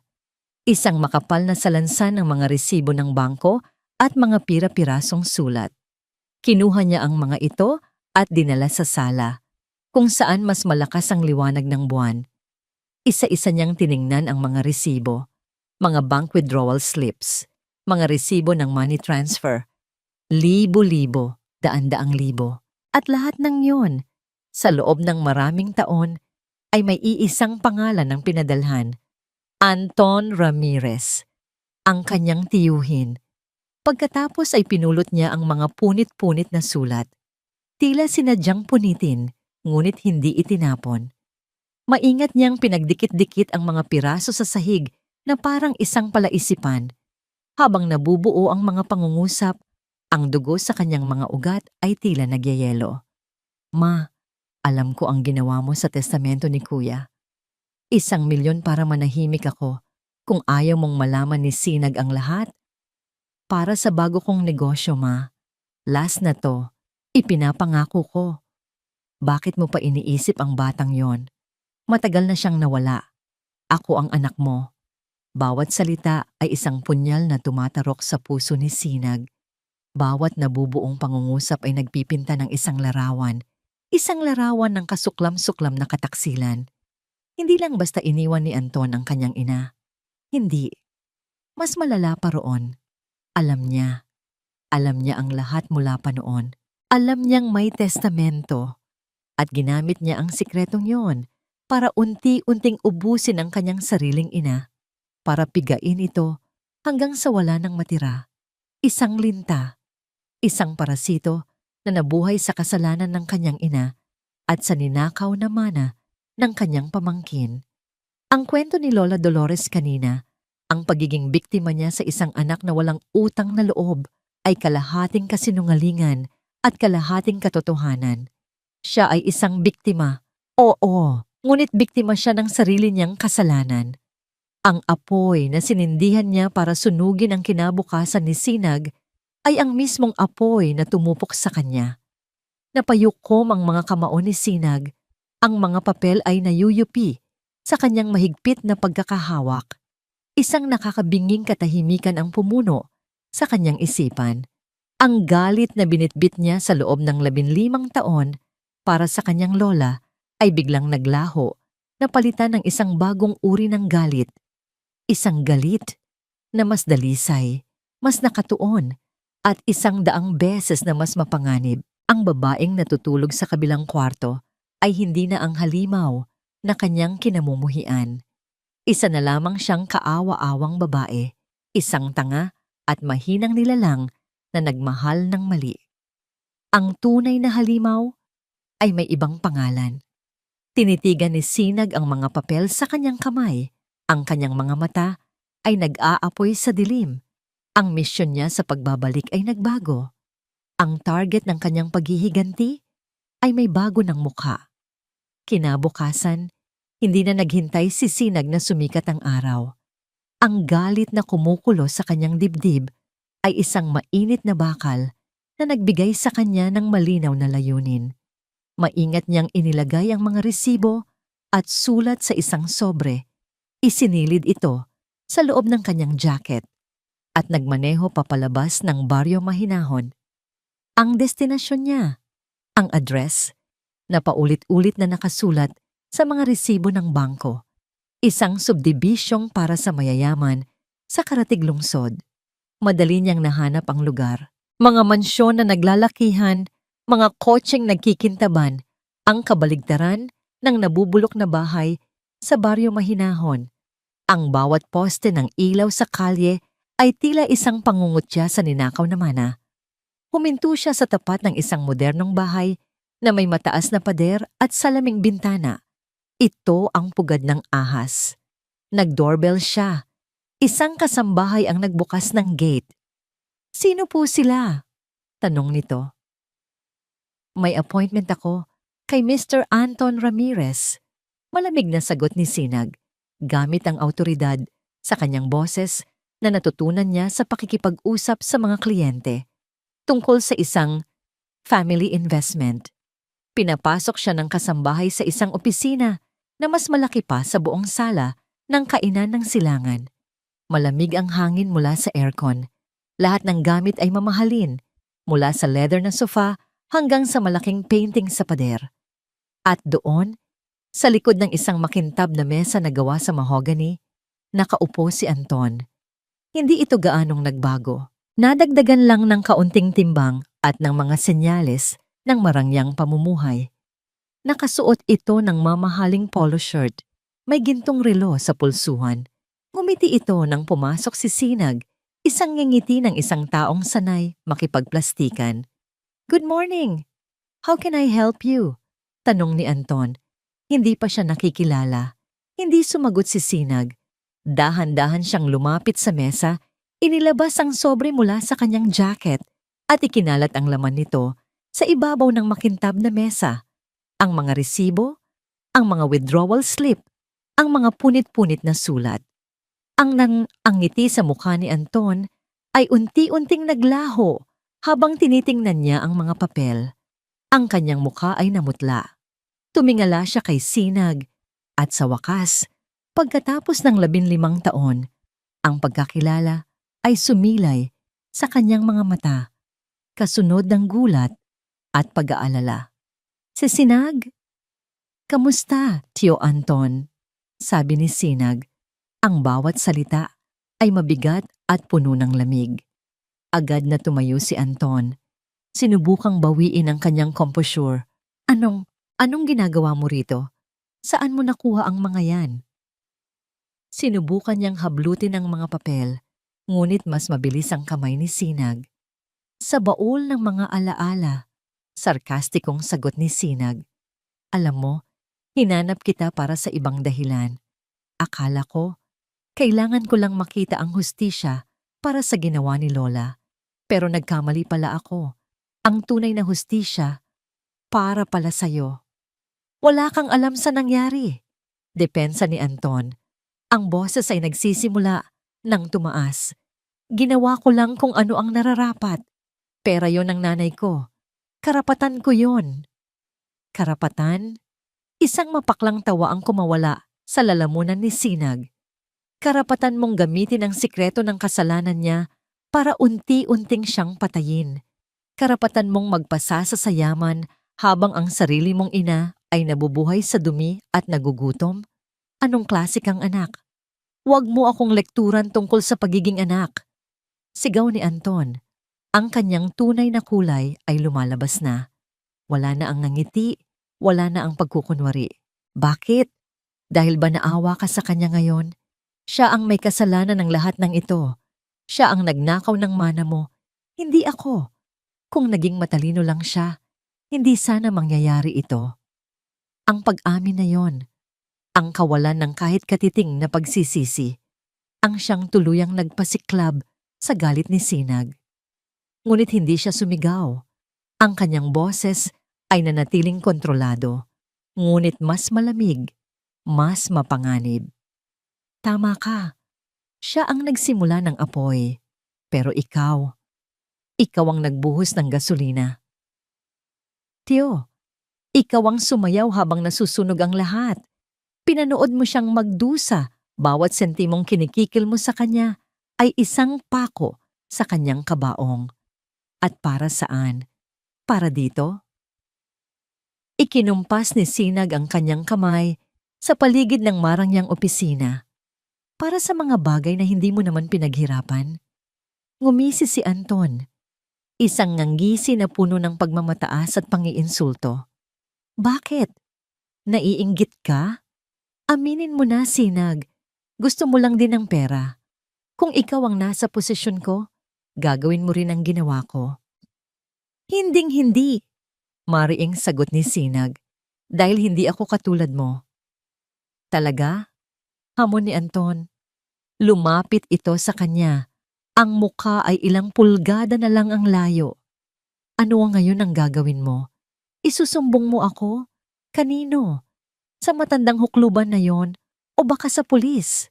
Isang makapal na salansan ng mga resibo ng bangko at mga pira-pirasong sulat. Kinuha niya ang mga ito at dinala sa sala, kung saan mas malakas ang liwanag ng buwan. Isa-isa niyang tiningnan ang mga resibo, mga bank withdrawal slips, mga resibo ng money transfer, libo-libo, daan-daang libo, at lahat ng yon, sa loob ng maraming taon, ay may iisang pangalan ng pinadalhan, Anton Ramirez, ang kanyang tiyuhin. Pagkatapos ay pinulot niya ang mga punit-punit na sulat. Tila sinadyang punitin, ngunit hindi itinapon. Maingat niyang pinagdikit-dikit ang mga piraso sa sahig na parang isang palaisipan. Habang nabubuo ang mga pangungusap, ang dugo sa kanyang mga ugat ay tila nagyayelo. Ma, alam ko ang ginawa mo sa testamento ni Kuya. 1,000,000 para manahimik ako kung ayaw mong malaman ni Sinag ang lahat. Para sa bago kong negosyo, Ma. Last na to, ipinapangako ko. Bakit mo pa iniisip ang batang yon? Matagal na siyang nawala. Ako ang anak mo. Bawat salita ay isang punyal na tumatarok sa puso ni Sinag. Bawat nabubuong pangungusap ay nagpipinta ng isang larawan. Isang larawan ng kasuklam-suklam na kataksilan. Hindi lang basta iniwan ni Anton ang kanyang ina. Hindi. Mas malala pa roon. Alam niya. Alam niya ang lahat mula pa noon. Alam niyang may testamento. At ginamit niya ang sikretong yon para unti-unting ubusin ang kanyang sariling ina. Para pigain ito hanggang sa wala nang matira. Isang linta. Isang parasito na nabuhay sa kasalanan ng kanyang ina at sa ninakaw na mana ng kanyang pamangkin. Ang kwento ni Lola Dolores kanina, ang pagiging biktima niya sa isang anak na walang utang na loob ay kalahating kasinungalingan at kalahating katotohanan. Siya ay isang biktima. Oo, ngunit biktima siya ng sarili niyang kasalanan. Ang apoy na sinindihan niya para sunugin ang kinabukasan ni Sinag ay ang mismong apoy na tumupok sa kanya. Napayukom ang mga kamao ni Sinag. Ang mga papel ay nayuyupi sa kanyang mahigpit na pagkakahawak. Isang nakakabinging katahimikan ang pumuno sa kanyang isipan. Ang galit na binitbit niya sa loob ng 15 taon para sa kanyang lola ay biglang naglaho na palitan ng isang bagong uri ng galit. Isang galit na mas dalisay, mas nakatuon, at 100 beses na mas mapanganib. Ang babaeng natutulog sa kabilang kwarto ay hindi na ang halimaw na kanyang kinamumuhian. Isa na lamang siyang kaawa-awang babae, isang tanga at mahinang nilalang na nagmahal ng mali. Ang tunay na halimaw ay may ibang pangalan. Tinitigan ni Sinag ang mga papel sa kanyang kamay. Ang kanyang mga mata ay nag-aapoy sa dilim. Ang misyon niya sa pagbabalik ay nagbago. Ang target ng kanyang paghihiganti ay may bago ng mukha. Kinabukasan, hindi na naghintay si Sinag na sumikat ang araw. Ang galit na kumukulo sa kanyang dibdib ay isang mainit na bakal na nagbigay sa kanya ng malinaw na layunin. Maingat niyang inilagay ang mga resibo at sulat sa isang sobre. Isinilid ito sa loob ng kanyang jacket at nagmaneho papalabas ng baryo Mahinahon. Ang destinasyon niya, ang address, na paulit-ulit na nakasulat sa mga resibo ng bangko. Isang subdibisyong para sa mayayaman sa Karatig Lungsod. Madali niyang nahanap ang lugar. Mga mansyon na naglalakihan Mga kotseng nagkikintaban, ang kabaligtaran ng nabubulok na bahay sa baryo mahinahon. Ang bawat poste ng ilaw sa kalye ay tila isang pangungutya sa ninakaw na mana. Huminto siya sa tapat ng isang modernong bahay na may mataas na pader at salaming bintana. Ito ang pugad ng ahas. Nag-doorbell siya. Isang kasambahay ang nagbukas ng gate. "Sino po sila?" tanong nito. "May appointment ako kay Mr. Anton Ramirez." Malamig na sagot ni Sinag, gamit ang autoridad sa kanyang boses na natutunan niya sa pakikipag-usap sa mga kliyente tungkol sa isang family investment. Pinapasok siya ng kasambahay sa isang opisina na mas malaki pa sa buong sala ng kainan ng silangan. Malamig ang hangin mula sa aircon. Lahat ng gamit ay mamahalin, mula sa leather na sofa hanggang sa malaking painting sa pader. At doon, sa likod ng isang makintab na mesa na gawa sa mahogany, nakaupo si Anton. Hindi ito gaanong nagbago. Nadagdagan lang ng kaunting timbang at ng mga senyales ng marangyang pamumuhay. Nakasuot ito ng mamahaling polo shirt. May gintong relo sa pulsuhan. Ngumiti ito nang pumasok si Sinag, isang ngingiti ng isang taong sanay makipagplastikan. "Good morning! How can I help you?" tanong ni Anton. Hindi pa siya nakikilala. Hindi sumagot si Sinag. Dahan-dahan siyang lumapit sa mesa, inilabas ang sobre mula sa kanyang jacket at ikinalat ang laman nito sa ibabaw ng makintab na mesa. Ang mga resibo, ang mga withdrawal slip, ang mga punit-punit na sulat. Ang ngiti sa mukha ni Anton ay unti-unting naglaho habang tinitingnan niya ang mga papel. Ang kanyang mukha ay namutla. Tumingala siya kay Sinag at sa wakas, pagkatapos ng 15 taon, ang pagkakilala ay sumilay sa kanyang mga mata, kasunod ng gulat at pag-aalala. "Si Sinag?" "Kamusta, Tio Anton?" sabi ni Sinag. Ang bawat salita ay mabigat at puno ng lamig. Agad na tumayo si Anton. Sinubukang bawiin ang kanyang composure. Anong ginagawa mo rito? Saan mo nakuha ang mga yan?" Sinubukan niyang hablutin ang mga papel, ngunit mas mabilis ang kamay ni Sinag. "Sa baul ng mga alaala," sarkastikong sagot ni Sinag. "Alam mo, hinanap kita para sa ibang dahilan. Akala ko, kailangan ko lang makita ang hustisya para sa ginawa ni Lola. Pero nagkamali pala ako. Ang tunay na hustisya, para pala sa'yo." "Wala kang alam sa nangyari," depensa ni Anton. Ang boses ay nagsisimula nang tumaas. "Ginawa ko lang kung ano ang nararapat. Pera yon ng nanay ko. Karapatan ko yon." "Karapatan?" Isang mapaklang tawa ang kumawala sa lalamunan ni Sinag. "Karapatan mong gamitin ang sikreto ng kasalanan niya para unti-unting siyang patayin. Karapatan mong magpasa sa yaman habang ang sarili mong ina ay nabubuhay sa dumi at nagugutom. Anong klase kang anak? Huwag mo akong lekturan tungkol sa pagiging anak." Sigaw ni Anton. Ang kanyang tunay na kulay ay lumalabas na. Wala na ang ngiti, wala na ang pagkukunwari. "Bakit? Dahil ba naawa ka sa kanya ngayon? Siya ang may kasalanan ng lahat ng ito. Siya ang nagnakaw ng mana mo, hindi ako. Kung naging matalino lang siya, hindi sana mangyayari ito." Ang pag-amin na yon, ang kawalan ng kahit katiting na pagsisisi, ang siyang tuluyang nagpasiklab sa galit ni Sinag. Ngunit hindi siya sumigaw. Ang kanyang boses ay nanatiling kontrolado, ngunit mas malamig, mas mapanganib. "Tama ka. Siya ang nagsimula ng apoy. Pero ikaw ang nagbuhos ng gasolina. Tio, ikaw ang sumayaw habang nasusunog ang lahat. Pinanood mo siyang magdusa. Bawat sentimong kinikikil mo sa kanya ay isang pako sa kanyang kabaong. At para saan? Para dito?" Ikinumpas ni Sinag ang kanyang kamay sa paligid ng marangyang opisina. "Para sa mga bagay na hindi mo naman pinaghirapan?" Ngumisi si Anton. Isang nganggisi na puno ng pagmamataas at pangiinsulto. Bakit? Naiinggit ka? Aminin mo na, Sinag. Gusto mo lang din ng pera. Kung ikaw ang nasa posisyon ko, gagawin mo rin ang ginawa ko. Hinding-hindi, mariing sagot ni Sinag. Dahil hindi ako katulad mo. Talaga? Hamon ni Anton. Lumapit ito sa kanya. Ang mukha ay ilang pulgada na lang ang layo. Ano ang ngayon ang gagawin mo? Isusumbong mo ako? Kanino? Sa matandang hukluban na yon o baka sa pulis?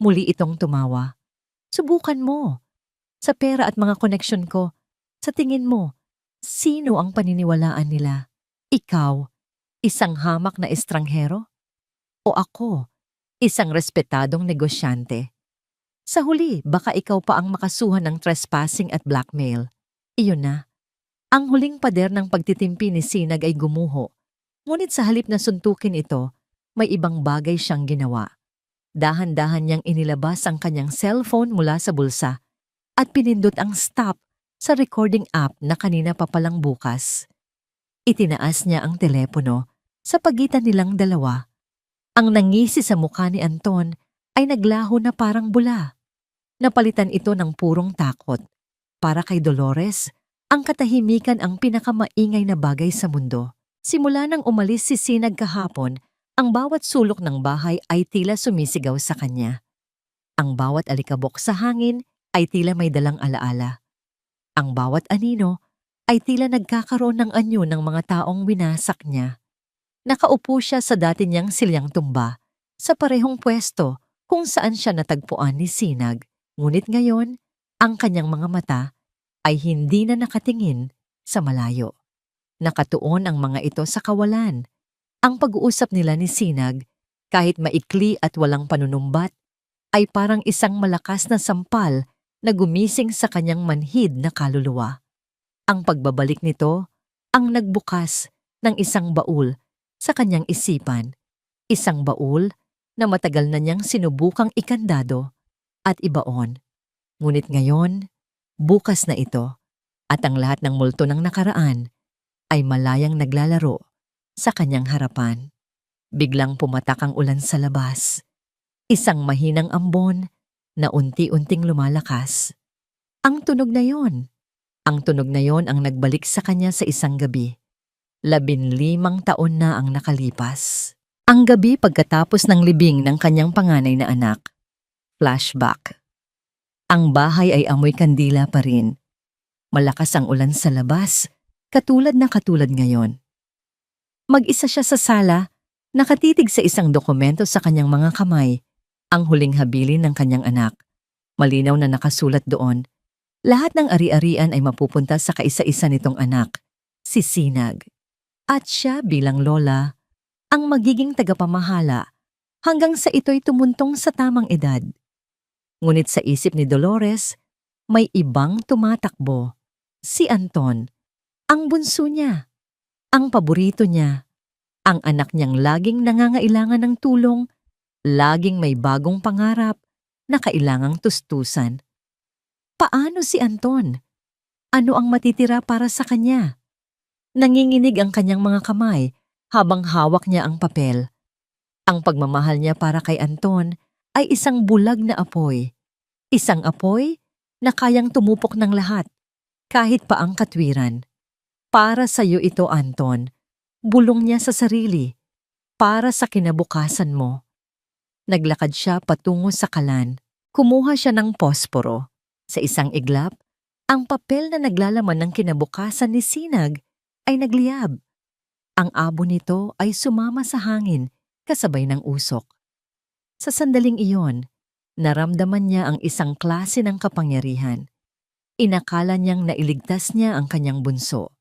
Muli itong tumawa. Subukan mo. Sa pera at mga koneksyon ko, sa tingin mo, sino ang paniniwalaan nila? Ikaw, isang hamak na estranghero? O ako, isang respetadong negosyante? Sa huli, baka ikaw pa ang makasuhan ng trespassing at blackmail. Iyon na. Ang huling pader ng pagtitimpi ni Sinag ay gumuho. Ngunit sa halip na suntukin ito, may ibang bagay siyang ginawa. Dahan-dahan niyang inilabas ang kanyang cellphone mula sa bulsa at pinindot ang stop sa recording app na kanina pa palang bukas. Itinaas niya ang telepono sa pagitan nilang dalawa. Ang nangisi sa mukha ni Anton ay naglaho na parang bula. Napalitan ito ng purong takot. Para kay Dolores, ang katahimikan ang pinakamaingay na bagay sa mundo. Simula nang umalis si Sinag kahapon, ang bawat sulok ng bahay ay tila sumisigaw sa kanya. Ang bawat alikabok sa hangin ay tila may dalang alaala. Ang bawat anino ay tila nagkakaroon ng anyo ng mga taong winasak niya. Nakaupo siya sa dati niyang silyang tumba, sa parehong pwesto kung saan siya natagpuan ni Sinag. Ngunit ngayon, ang kanyang mga mata ay hindi na nakatingin sa malayo. Nakatuon ang mga ito sa kawalan. Ang pag-uusap nila ni Sinag, kahit maikli at walang panunumbat, ay parang isang malakas na sampal na gumising sa kanyang manhid na kaluluwa. Ang pagbabalik nito ang nagbukas ng isang baul sa kanyang isipan. Isang baul na matagal na niyang sinubukang ikandado at ibaon. Ngunit ngayon, bukas na ito at ang lahat ng multo ng nakaraan ay malayang naglalaro sa kanyang harapan. Biglang pumatak ang ulan sa labas. Isang mahinang ambon na unti-unting lumalakas. Ang tunog na yon ang nagbalik sa kanya sa isang gabi. 15 taon na ang nakalipas. Ang gabi pagkatapos ng libing ng kanyang panganay na anak. Flashback. Ang bahay ay amoy kandila pa rin. Malakas ang ulan sa labas, katulad ngayon. Mag-isa siya sa sala, nakatitig sa isang dokumento sa kanyang mga kamay, ang huling habilin ng kanyang anak. Malinaw na nakasulat doon. Lahat ng ari-arian ay mapupunta sa kaisa-isa nitong anak, si Sinag. At siya bilang lola, ang magiging tagapamahala hanggang sa ito'y tumuntong sa tamang edad. Ngunit sa isip ni Dolores, may ibang tumatakbo. Si Anton, ang bunso niya, ang paborito niya, ang anak niyang laging nangangailangan ng tulong, laging may bagong pangarap na kailangang tustusan. Paano si Anton? Ano ang matitira para sa kanya? Nanginginig ang kanyang mga kamay habang hawak niya ang papel. Ang pagmamahal niya para kay Anton ay isang bulag na apoy. Isang apoy na kayang tumupok ng lahat, kahit pa ang katwiran. Para sa iyo ito, Anton. Bulong niya sa sarili. Para sa kinabukasan mo. Naglakad siya patungo sa kalan. Kumuha siya ng posporo. Sa isang iglap, ang papel na naglalaman ng kinabukasan ni Sinag ay nagliyab. Ang abo nito ay sumama sa hangin kasabay ng usok. Sa sandaling iyon, naramdaman niya ang isang klase ng kapangyarihan. Inakala niyang nailigtas niya ang kanyang bunso.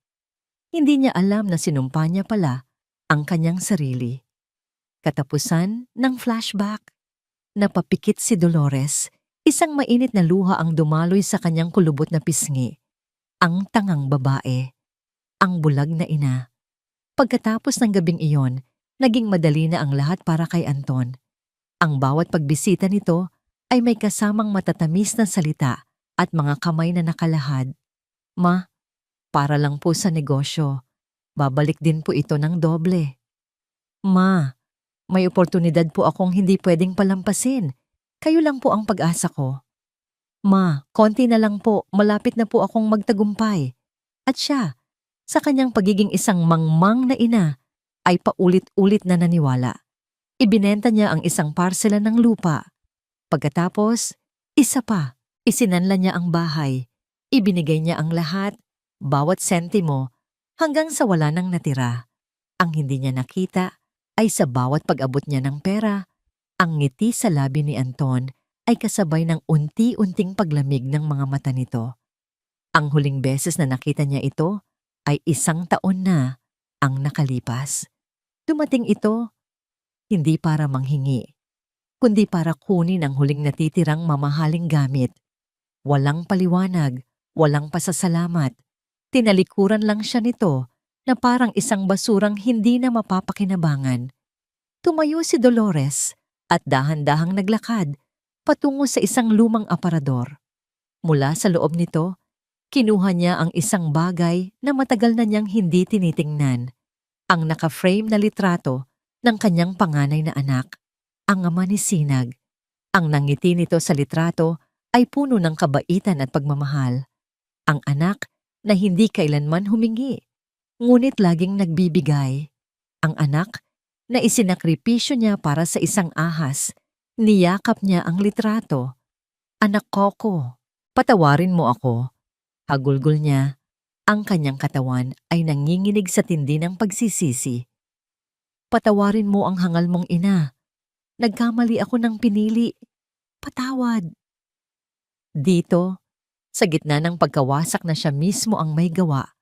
Hindi niya alam na sinumpa niya pala ang kanyang sarili. Katapusan ng flashback, napapikit si Dolores, isang mainit na luha ang dumaloy sa kanyang kulubot na pisngi. Ang tangang babae, ang bulag na ina. Pagkatapos ng gabing iyon, naging madali na ang lahat para kay Anton. Ang bawat pagbisita nito ay may kasamang matatamis na salita at mga kamay na nakalahad. Ma, Para lang po sa negosyo. Babalik din po ito ng doble. Ma, may oportunidad po akong hindi pwedeng palampasin. Kayo lang po ang pag-asa ko. Ma, konti na lang po, malapit na po akong magtagumpay. At siya, sa kanyang pagiging isang mangmang na ina, ay paulit-ulit na naniwala. Ibinenta niya ang isang parsela ng lupa. Pagkatapos, isa pa, isinanla niya ang bahay. Ibinigay niya ang lahat, bawat sentimo, hanggang sa wala nang natira. Ang hindi niya nakita ay sa bawat pag-abot niya ng pera, ang ngiti sa labi ni Anton ay kasabay ng unti-unting paglamig ng mga mata nito. Ang huling beses na nakita niya ito ay 1 taon na ang nakalipas. Dumating ito hindi para manghingi, kundi para kunin ang huling natitirang mamahaling gamit. Walang paliwanag, walang pasasalamat. Tinalikuran lang siya nito na parang isang basurang hindi na mapapakinabangan. Tumayo si Dolores at dahan-dahang naglakad patungo sa isang lumang aparador. Mula sa loob nito, kinuha niya ang isang bagay na matagal na niyang hindi tinitingnan. Ang naka-frame na litrato ng kanyang panganay na anak, ang ama ni Sinag. Ang nangiti nito sa litrato ay puno ng kabaitan at pagmamahal. Ang anak na hindi kailanman humingi, ngunit laging nagbibigay. Ang anak na isinakripisyo niya para sa isang ahas, niyakap niya ang litrato. Anak Coco, patawarin mo ako. Hagulgol niya. Ang kanyang katawan ay nanginginig sa tindi ng pagsisisi. Patawarin mo ang hangal mong ina. Nagkamali ako ng pinili. Patawad. Dito, sa gitna ng pagkawasak na siya mismo ang may gawa,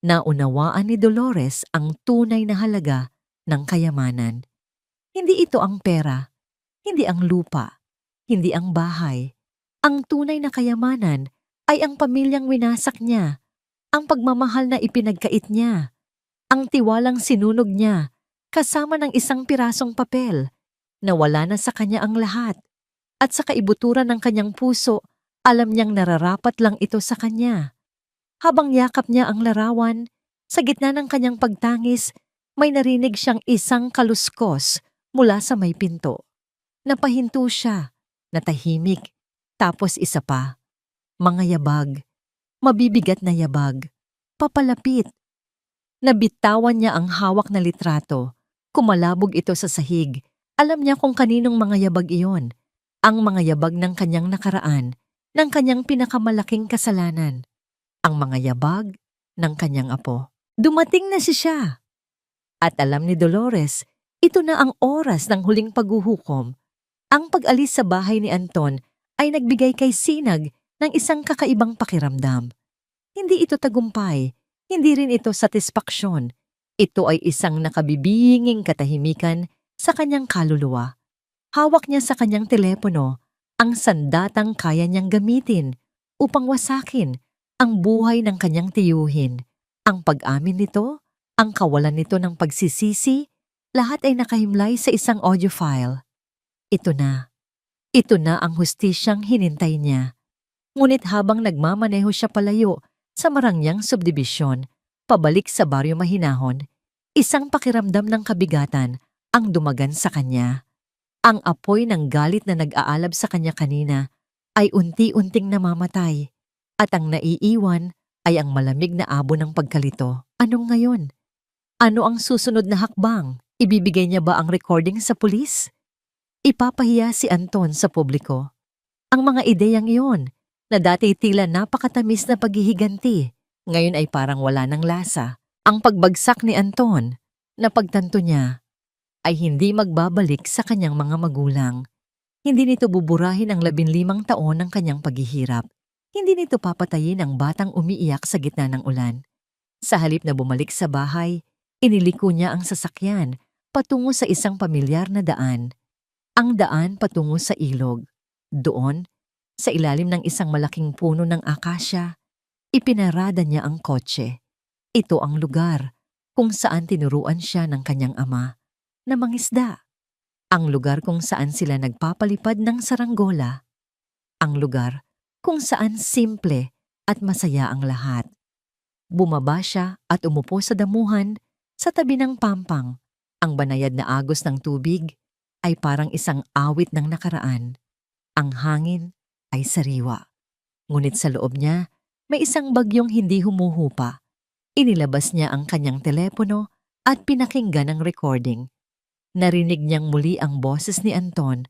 naunawaan ni Dolores ang tunay na halaga ng kayamanan. Hindi ito ang pera, hindi ang lupa, hindi ang bahay. Ang tunay na kayamanan ay ang pamilyang winasak niya, ang pagmamahal na ipinagkait niya, ang tiwalang sinunog niya kasama ng isang pirasong papel na wala na sa kanya ang lahat. At sa kaibuturan ng kanyang puso, alam niyang nararapat lang ito sa kanya. Habang yakap niya ang larawan, sa gitna ng kanyang pagtangis, may narinig siyang isang kaluskos mula sa may pinto. Napahinto siya, natahimik, tapos isa pa. Mga yabag, mabibigat na yabag, papalapit. Nabitawan niya ang hawak na litrato. Kumalabog ito sa sahig. Alam niya kung kaninong mga yabag iyon. Ang mga yabag ng kanyang nakaraan, ng kanyang pinakamalaking kasalanan. Ang mga yabag ng kanyang apo. Dumating na siya. At alam ni Dolores, ito na ang oras ng huling paghuhukom. Ang pag-alis sa bahay ni Anton ay nagbigay kay Sinag ng isang kakaibang pakiramdam. Hindi ito tagumpay, hindi rin ito satisfaksyon. Ito ay isang nakabibinging katahimikan sa kanyang kaluluwa. Hawak niya sa kanyang telepono ang sandatang kaya niyang gamitin upang wasakin ang buhay ng kanyang tiyuhin. Ang pag-amin nito, ang kawalan nito ng pagsisisi, lahat ay nakahimlay sa isang audio file. Ito na. Ito na ang hustisyang hinintay niya. Ngunit habang nagmamaneho siya palayo sa Marangyang subdibisyon, pabalik sa baryo Mahinahon, isang pakiramdam ng kabigatan ang dumagan sa kanya. Ang apoy ng galit na nag-aalab sa kanya kanina ay unti-unting namamatay at ang naiiwan ay ang malamig na abo ng pagkalito. Anong ngayon? Ano ang susunod na hakbang? Ibibigay niya ba ang recording sa pulis? Ipapahiya si Anton sa publiko. Ang mga ideyang iyon na dati tila napakatamis na paghihiganti, ngayon ay parang wala ng lasa. Ang pagbagsak ni Anton na pagtanto niya ay hindi magbabalik sa kanyang mga magulang. Hindi nito buburahin ang 15 taon ng kanyang paghihirap. Hindi nito papatayin ang batang umiiyak sa gitna ng ulan. Sa halip na bumalik sa bahay, iniliko niya ang sasakyan patungo sa isang pamilyar na daan. Ang daan patungo sa ilog. Doon, sa ilalim ng isang malaking puno ng akasya, ipinarada niya ang kotse. Ito ang lugar kung saan tinuruan siya ng kanyang ama na mangisda. Ang lugar kung saan sila nagpapalipad ng saranggola. Ang lugar kung saan simple at masaya ang lahat. Bumaba siya at umupo sa damuhan sa tabi ng pampang. Ang banayad na agos ng tubig ay parang isang awit ng nakaraan. Ang hangin ay sariwa. Ngunit sa loob niya, may isang bagyong hindi humuhupa. Inilabas niya ang kanyang telepono at pinakinggan ang recording. Narinig niyang muli ang boses ni Anton,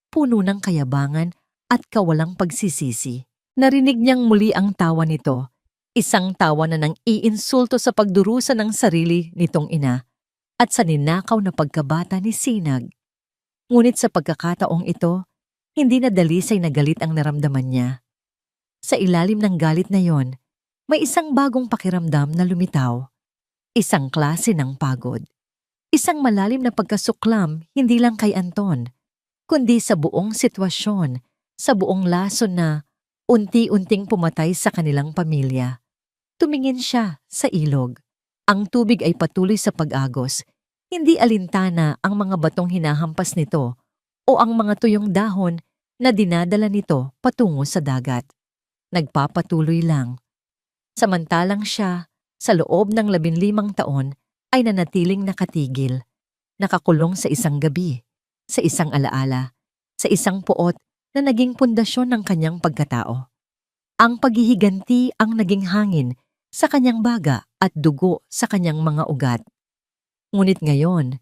puno ng kayabangan at kawalang pagsisisi. Narinig niyang muli ang tawa nito, isang tawa na nang iinsulto sa pagdurusa ng sarili nitong ina at sa ninakaw na pagkabata ni Sinag. Ngunit sa pagkakataong ito, hindi na dalisay na galit ang naramdaman niya. Sa ilalim ng galit na yon, may isang bagong pakiramdam na lumitaw. Isang klase ng pagod. Isang malalim na pagkasuklam hindi lang kay Anton, kundi sa buong sitwasyon, sa buong lason na unti-unting pumatay sa kanilang pamilya. Tumingin siya sa ilog. Ang tubig ay patuloy sa pag-agos. Hindi alintana ang mga batong hinahampas nito o ang mga tuyong dahon na dinadala nito patungo sa dagat. Nagpapatuloy lang. Samantalang siya, sa loob ng 15 taon, ay nanatiling nakatigil, nakakulong sa isang gabi, sa isang alaala, sa isang puot na naging pundasyon ng kanyang pagkatao. Ang paghihiganti ang naging hangin sa kanyang baga at dugo sa kanyang mga ugat. Ngunit ngayon,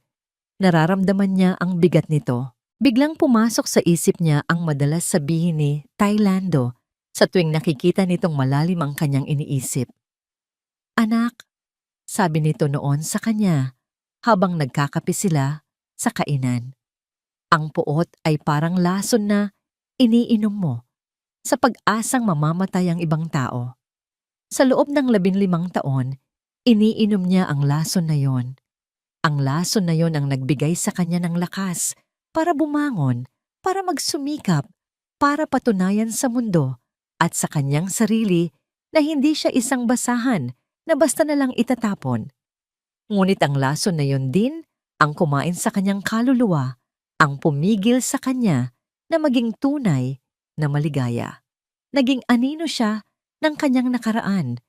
nararamdaman niya ang bigat nito. Biglang pumasok sa isip niya ang madalas sabihin ni Tailando sa tuwing nakikita nitong malalim ang kanyang iniisip. "Anak," sabi nito noon sa kanya habang nagkakape sila sa kainan. "Ang puot ay parang lason na iniinom mo sa pag-asang mamamatay ang ibang tao." Sa loob ng 15 taon, iniinom niya ang lason na yon. Ang lason na yon ang nagbigay sa kanya ng lakas para bumangon, para magsumikap, para patunayan sa mundo at sa kanyang sarili na hindi siya isang basahan na basta na lang itatapon. Ngunit ang lason na yon din ang kumain sa kanyang kaluluwa, ang pumigil sa kanya na maging tunay na maligaya. Naging anino siya ng kanyang nakaraan,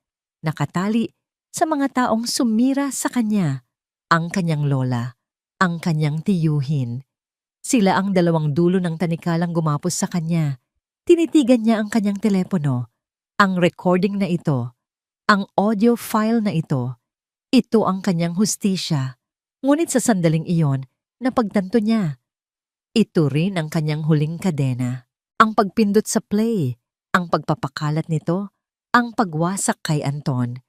nakatali sa mga taong sumira sa kanya, ang kanyang lola, ang kanyang tiyuhin. Sila ang dalawang dulo ng tanikalang gumapos sa kanya. Tinitigan niya ang kanyang telepono, ang recording na ito, ang audio file na ito. Ito ang kanyang hustisya. Ngunit sa sandaling iyon, napagtanto niya. Ito rin ang kanyang huling kadena. Ang pagpindot sa play, ang pagpapakalat nito, ang pagwasak kay Anton.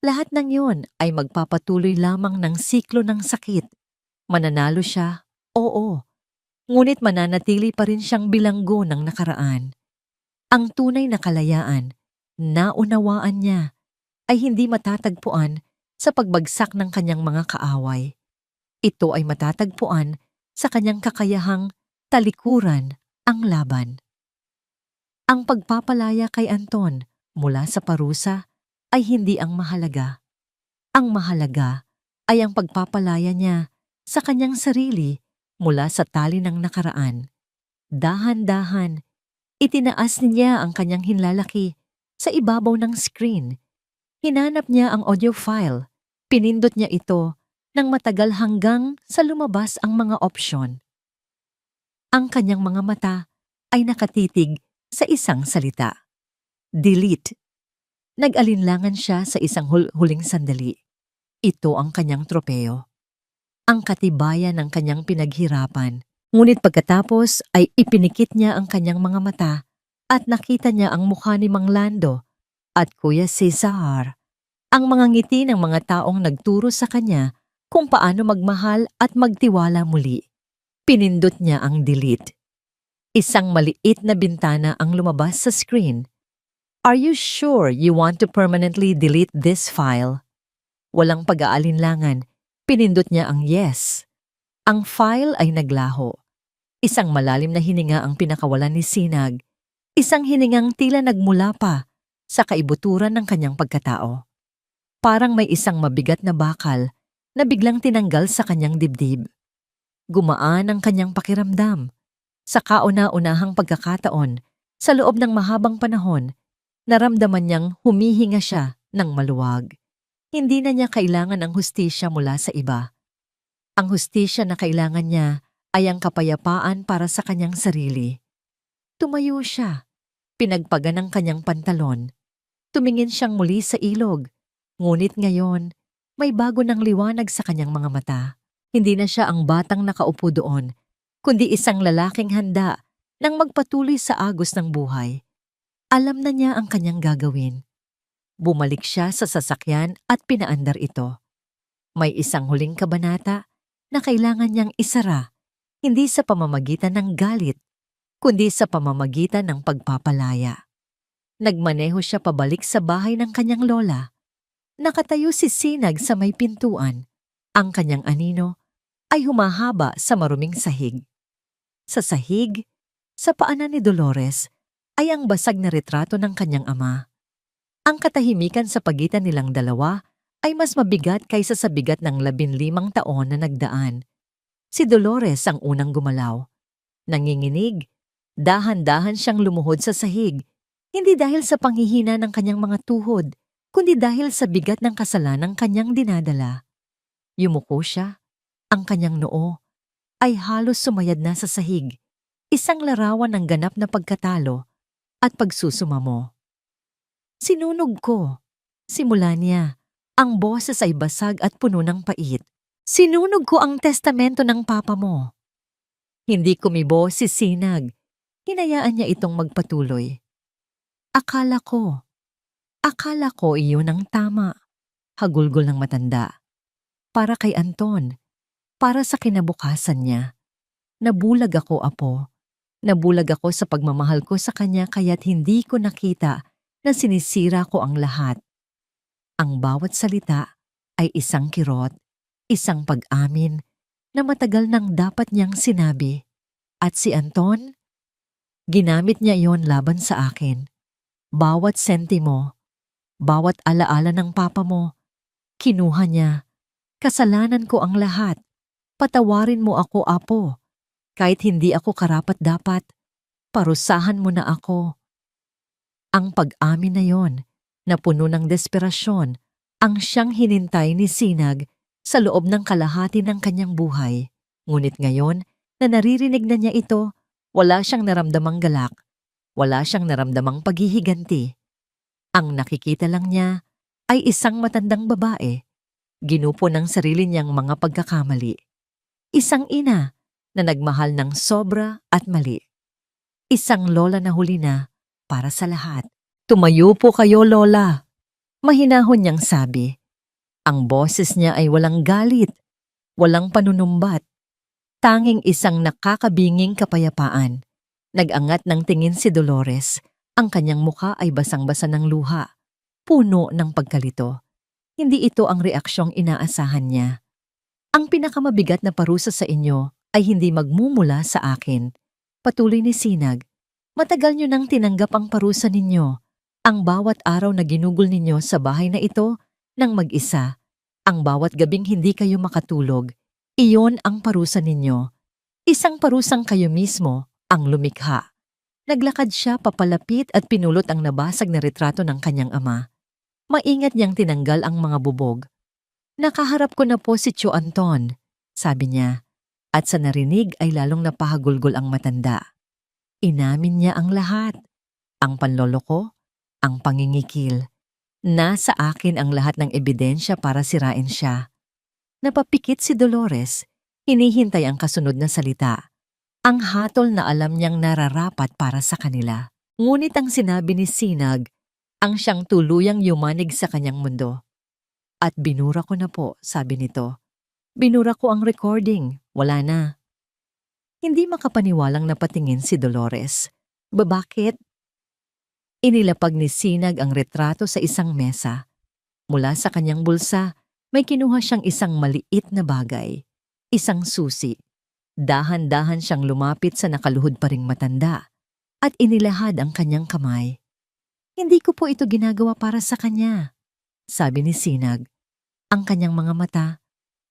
Lahat ng iyon ay magpapatuloy lamang ng siklo ng sakit. Mananalo siya, oo. Ngunit mananatili pa rin siyang bilanggo ng nakaraan. Ang tunay na kalayaan, naunawaan niya, ay hindi matatagpuan sa pagbagsak ng kanyang mga kaaway. Ito ay matatagpuan sa kanyang kakayahang talikuran ang laban. Ang pagpapalaya kay Anton mula sa parusa ay hindi ang mahalaga. Ang mahalaga ay ang pagpapalaya niya sa kanyang sarili mula sa tali ng nakaraan. Dahan-dahan, itinaas niya ang kanyang hinlalaki sa ibabaw ng screen. Hinanap niya ang audio file. Pinindot niya ito nang matagal hanggang sa lumabas ang mga opsyon. Ang kanyang mga mata ay nakatitig sa isang salita. Delete. Nag-alinlangan siya sa isang huling sandali. Ito ang kanyang tropeo. Ang katibayan ng kanyang pinaghirapan. Ngunit pagkatapos ay ipinikit niya ang kanyang mga mata at nakita niya ang mukha ni Mang Lando at Kuya Cesar. Ang mga ngiti ng mga taong nagturo sa kanya kung paano magmahal at magtiwala muli. Pinindot niya ang delete. Isang maliit na bintana ang lumabas sa screen. "Are you sure you want to permanently delete this file?" Walang pag-aalinlangan, pinindot niya ang yes. Ang file ay naglaho. Isang malalim na hininga ang pinakawalan ni Sinag. Isang hiningang tila nagmula pa sa kaibuturan ng kanyang pagkatao. Parang may isang mabigat na bakal na biglang tinanggal sa kanyang dibdib. Gumaan ang kanyang pakiramdam. Sa kauna-unahang pagkakataon, sa loob ng mahabang panahon, naramdaman niyang humihinga siya ng maluwag. Hindi na niya kailangan ang hustisya mula sa iba. Ang hustisya na kailangan niya ay ang kapayapaan para sa kanyang sarili. Tumayo siya, pinagpagan ang kanyang pantalon. Tumingin siyang muli sa ilog. Ngunit ngayon, may bago ng liwanag sa kanyang mga mata. Hindi na siya ang batang nakaupo doon, kundi isang lalaking handa nang magpatuloy sa agos ng buhay. Alam na niya ang kanyang gagawin. Bumalik siya sa sasakyan at pinaandar ito. May isang huling kabanata na kailangan niyang isara, hindi sa pamamagitan ng galit, kundi sa pamamagitan ng pagpapalaya. Nagmaneho siya pabalik sa bahay ng kanyang lola. Nakatayo si Sinag sa may pintuan. Ang kanyang anino ay humahaba sa maruming sahig. Sa sahig, sa paanan ni Dolores, ay ang basag na retrato ng kanyang ama. Ang katahimikan sa pagitan nilang dalawa ay mas mabigat kaysa sa bigat ng 15 taon na nagdaan. Si Dolores ang unang gumalaw. Nanginginig, dahan-dahan siyang lumuhod sa sahig, hindi dahil sa panghihina ng kanyang mga tuhod, kundi dahil sa bigat ng kasalanang kanyang dinadala. Yumuko siya, ang kanyang noo ay halos sumayad na sa sahig, isang larawan ng ganap na pagkatalo at pagsusumamo. Sinunog ko. Simula niya, ang boses ay basag at puno ng pait. Sinunog ko ang testamento ng papa mo. Hindi kumibo si Sinag. Hinayaan niya itong magpatuloy. Akala ko iyon ang tama. Hagulgol ng matanda. Para kay Anton, para sa kinabukasan niya. Nabulag ako, apo. Nabulag ako sa pagmamahal ko sa kanya kaya't hindi ko nakita na sinisira ko ang lahat. Ang bawat salita ay isang kirot, isang pag-amin na matagal nang dapat niyang sinabi. At si Anton, ginamit niya iyon laban sa akin. Bawat sentimo, bawat alaala ng papa mo, kinuha niya. Kasalanan ko ang lahat. Patawarin mo ako, apo. Kahit hindi ako karapat-dapat, parusahan mo na ako. Ang pag-amin na yon, na puno ng desperasyon, ang siyang hinintay ni Sinag sa loob ng kalahati ng kanyang buhay. Ngunit ngayon, na naririnig na niya ito, wala siyang naramdamang galak, wala siyang naramdamang paghihiganti. Ang nakikita lang niya ay isang matandang babae, ginupo ng sarili niyang mga pagkakamali. Isang ina na nagmahal ng sobra at mali. Isang lola na huli na para sa lahat. Tumayo po kayo, lola. Mahinahon niyang sabi. Ang boses niya ay walang galit, walang panunumbat. Tanging isang nakakabinging kapayapaan. Nag-angat ng tingin si Dolores. Ang kanyang mukha ay basang-basa ng luha. Puno ng pagkalito. Hindi ito ang reaksyong inaasahan niya. Ang pinakamabigat na parusa sa inyo ay hindi magmumula sa akin. Patuloy ni Sinag. Matagal niyo nang tinanggap ang parusa ninyo. Ang bawat araw na ginugol ninyo sa bahay na ito ng mag-isa. Ang bawat gabing hindi kayo makatulog. Iyon ang parusa ninyo. Isang parusang kayo mismo ang lumikha. Naglakad siya papalapit at pinulot ang nabasag na retrato ng kanyang ama. Maingat niyang tinanggal ang mga bubog. Nakaharap ko na po si Tio Anton, sabi niya. At sa narinig ay lalong napahagulgol ang matanda. Inamin niya ang lahat. Ang panloloko, ang pangingikil. Nasa akin ang lahat ng ebidensya para sirain siya. Napapikit si Dolores, hinihintay ang kasunod na salita. Ang hatol na alam niyang nararapat para sa kanila. Ngunit ang sinabi ni Sinag, ang siyang tuluyang yumanig sa kanyang mundo. At binura ko na po, sabi nito. Binura ko ang recording, wala na. Hindi makapaniwalang napatingin si Dolores. Bakit? Inilapag ni Sinag ang retrato sa isang mesa. Mula sa kanyang bulsa, may kinuha siyang isang maliit na bagay. Isang susi. Dahan-dahan siyang lumapit sa nakaluhod pa ring matanda at inilahad ang kanyang kamay. Hindi ko po ito ginagawa para sa kanya, sabi ni Sinag. Ang kanyang mga mata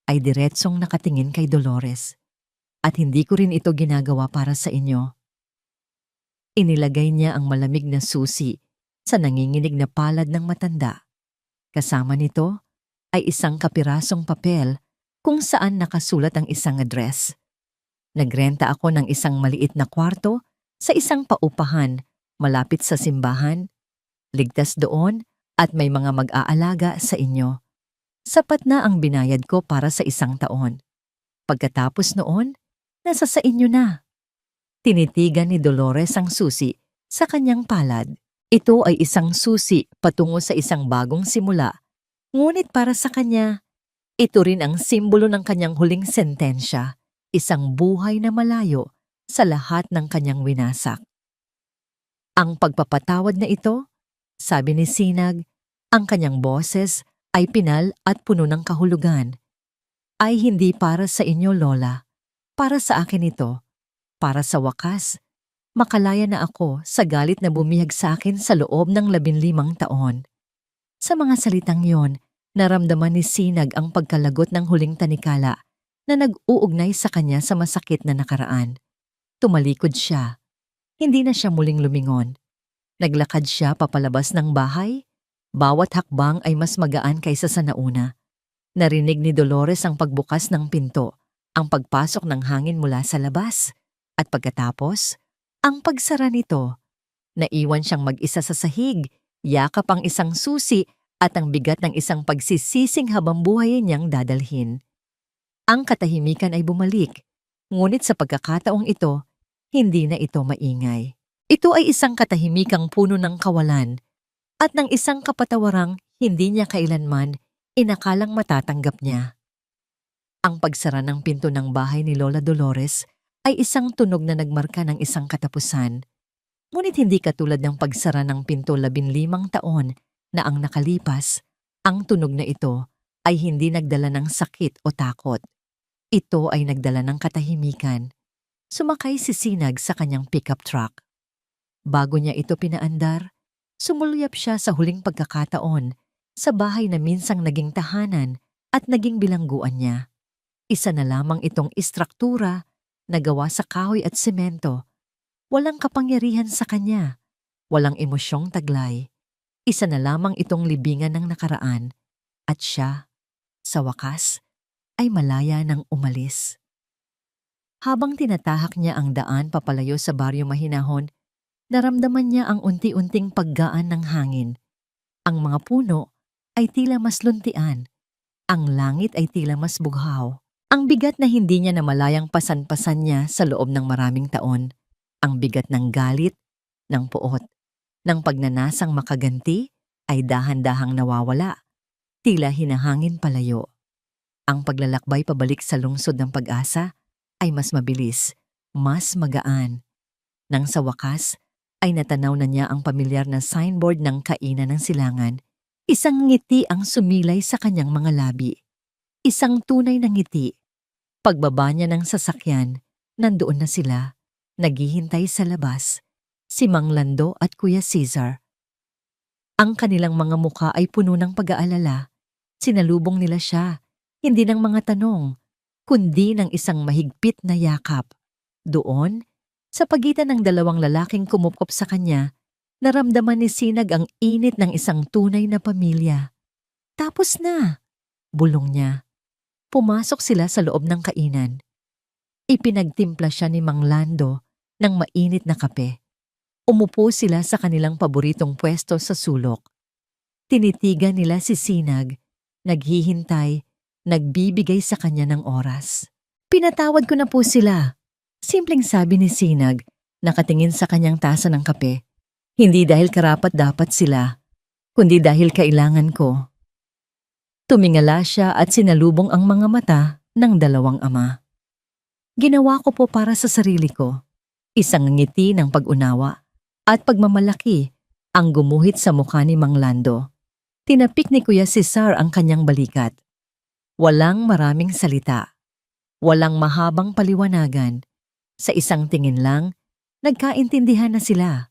ay diretsong nakatingin kay Dolores. At hindi ko rin ito ginagawa para sa inyo. Inilagay niya ang malamig na susi sa nanginginig na palad ng matanda. Kasama nito, ay isang kapirasong papel kung saan nakasulat ang isang address. Nagrenta ako ng isang maliit na kwarto sa isang paupahan malapit sa simbahan. Ligtas doon at may mga mag-aalaga sa inyo. Sapat na ang binayad ko para sa 1 taon. Pagkatapos noon, nasa sa inyo na. Tinitigan ni Dolores ang susi sa kanyang palad. Ito ay isang susi patungo sa isang bagong simula. Ngunit para sa kanya, ito rin ang simbolo ng kanyang huling sentensya, isang buhay na malayo sa lahat ng kanyang winasak. Ang pagpapatawad na ito, sabi ni Sinag, ang kanyang boses ay pinal at puno ng kahulugan. Ay hindi para sa inyo, Lola. Para sa akin ito. Para sa wakas, makalaya na ako sa galit na bumihag sa akin sa loob ng 15 taon. Sa mga salitang yon, naramdaman ni Sinag ang pagkalagot ng huling tanikala na nag-uugnay sa kanya sa masakit na nakaraan. Tumalikod siya. Hindi na siya muling lumingon. Naglakad siya papalabas ng bahay. Bawat hakbang ay mas magaan kaysa sa nauna. Narinig ni Dolores ang pagbukas ng pinto, ang pagpasok ng hangin mula sa labas, at pagkatapos, ang pagsara nito. Naiwan siyang mag-isa sa sahig, yakap ang isang susi at ang bigat ng isang pagsisising habang buhayin niyang dadalhin. Ang katahimikan ay bumalik, ngunit sa pagkakataong ito, hindi na ito maingay. Ito ay isang katahimikang puno ng kawalan at ng isang kapatawarang hindi niya kailanman inakalang matatanggap niya. Ang pagsara ng pinto ng bahay ni Lola Dolores ay isang tunog na nagmarka ng isang katapusan. Ngunit hindi katulad ng pagsara ng pinto 15 taon na ang nakalipas, ang tunog na ito ay hindi nagdala ng sakit o takot. Ito ay nagdala ng katahimikan. Sumakay si Sinag sa kanyang pickup truck. Bago niya ito pinaandar, sumuluyap siya sa huling pagkakataon sa bahay na minsang naging tahanan at naging bilangguan niya. Isa na lamang itong istruktura na gawa sa kahoy at semento. Walang kapangyarihan sa kanya, walang emosyong taglay. Isa na lamang itong libingan ng nakaraan at siya, sa wakas, ay malaya ng umalis. Habang tinatahak niya ang daan papalayo sa baryo mahinahon, naramdaman niya ang unti-unting paggaan ng hangin. Ang mga puno ay tila mas luntian. Ang langit ay tila mas bughaw. Ang bigat na hindi niya namalayang pasan-pasan niya sa loob ng maraming taon. Ang bigat ng galit, ng puot, ng pagnanasang makaganti ay dahan-dahang nawawala. Tila hinahangin palayo. Ang paglalakbay pabalik sa lungsod ng pag-asa ay mas mabilis, mas magaan. Nang sa wakas, ay natanaw na niya ang pamilyar na signboard ng kainan ng silangan. Isang ngiti ang sumilay sa kanyang mga labi. Isang tunay na ngiti. Pagbaba niya ng sasakyan, nandoon na sila, naghihintay sa labas, si Mang Lando at Kuya Cesar. Ang kanilang mga muka ay puno ng pag-aalala. Sinalubong nila siya, hindi ng mga tanong, kundi ng isang mahigpit na yakap. Doon, sa pagitan ng dalawang lalaking kumupkop sa kanya, naramdaman ni Sinag ang init ng isang tunay na pamilya. Tapos na, bulong niya. Pumasok sila sa loob ng kainan. Ipinagtimpla siya ni Mang Lando ng mainit na kape. Umupo sila sa kanilang paboritong pwesto sa sulok. Tinitigan nila si Sinag, naghihintay, nagbibigay sa kanya ng oras. Pinatawad ko na po sila. Simpleng sabi ni Sinag, nakatingin sa kanyang tasa ng kape. Hindi dahil karapat-dapat sila, kundi dahil kailangan ko. Tumingala siya at sinalubong ang mga mata ng dalawang ama. Ginawa ko po para sa sarili ko. Isang ngiti ng pag-unawa at pagmamalaki ang gumuhit sa mukha ni Mang Lando. Tinapik ni Kuya Cesar ang kanyang balikat. Walang maraming salita. Walang mahabang paliwanagan. Sa isang tingin lang, nagkaintindihan na sila.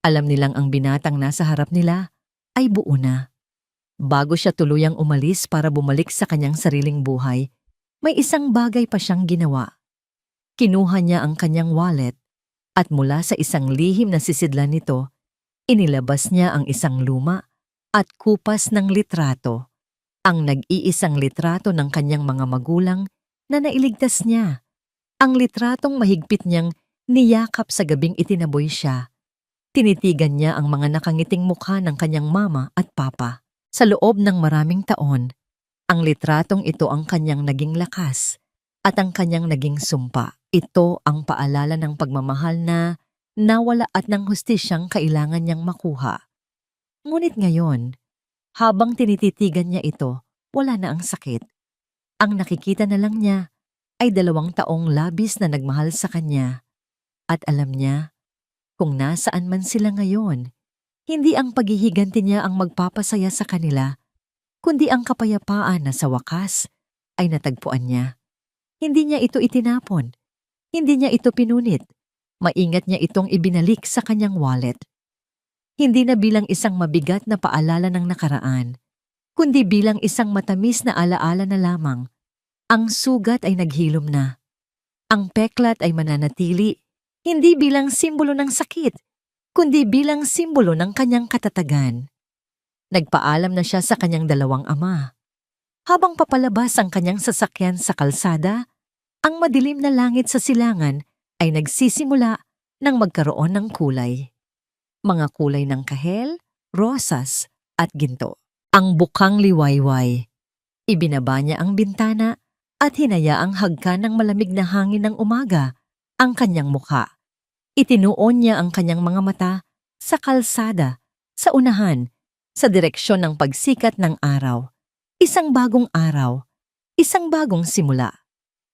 Alam nilang ang binatang nasa harap nila ay buo na. Bago siya tuluyang umalis para bumalik sa kanyang sariling buhay, may isang bagay pa siyang ginawa. Kinuha niya ang kanyang wallet at mula sa isang lihim na sisidlan nito, inilabas niya ang isang luma at kupas ng litrato. Ang nag-iisang litrato ng kanyang mga magulang na nailigtas niya. Ang litratong mahigpit niyang niyakap sa gabing itinaboy siya. Tinitigan niya ang mga nakangiting mukha ng kanyang mama at papa. Sa loob ng maraming taon, ang litratong ito ang kanyang naging lakas at ang kanyang naging sumpa. Ito ang paalala ng pagmamahal na nawala at ng hustisyang kailangan niyang makuha. Ngunit ngayon, habang tinititigan niya ito, wala na ang sakit. Ang nakikita na lang niya ay 2 taong labis na nagmahal sa kanya. At alam niya, kung nasaan man sila ngayon, hindi ang paghihiganti niya ang magpapasaya sa kanila, kundi ang kapayapaan na sa wakas ay natagpuan niya. Hindi niya ito itinapon, hindi niya ito pinunit. Maingat niya itong ibinalik sa kanyang wallet. Hindi na bilang isang mabigat na paalala ng nakaraan, kundi bilang isang matamis na alaala na lamang. Ang sugat ay naghilom na. Ang peklat ay mananatili, hindi bilang simbolo ng sakit, kundi bilang simbolo ng kanyang katatagan. Nagpaalam na siya sa kanyang 2 ama. Habang papalabas ang kanyang sasakyan sa kalsada, ang madilim na langit sa silangan ay nagsisimula ng magkaroon ng kulay. Mga kulay ng kahel, rosas at ginto. Ang bukang liwayway. Ibinaba niya ang bintana at hinayaang hagkan ng malamig na hangin ng umaga ang kanyang mukha. Itinuon niya ang kanyang mga mata sa kalsada, sa unahan, sa direksyon ng pagsikat ng araw. Isang bagong araw, isang bagong simula.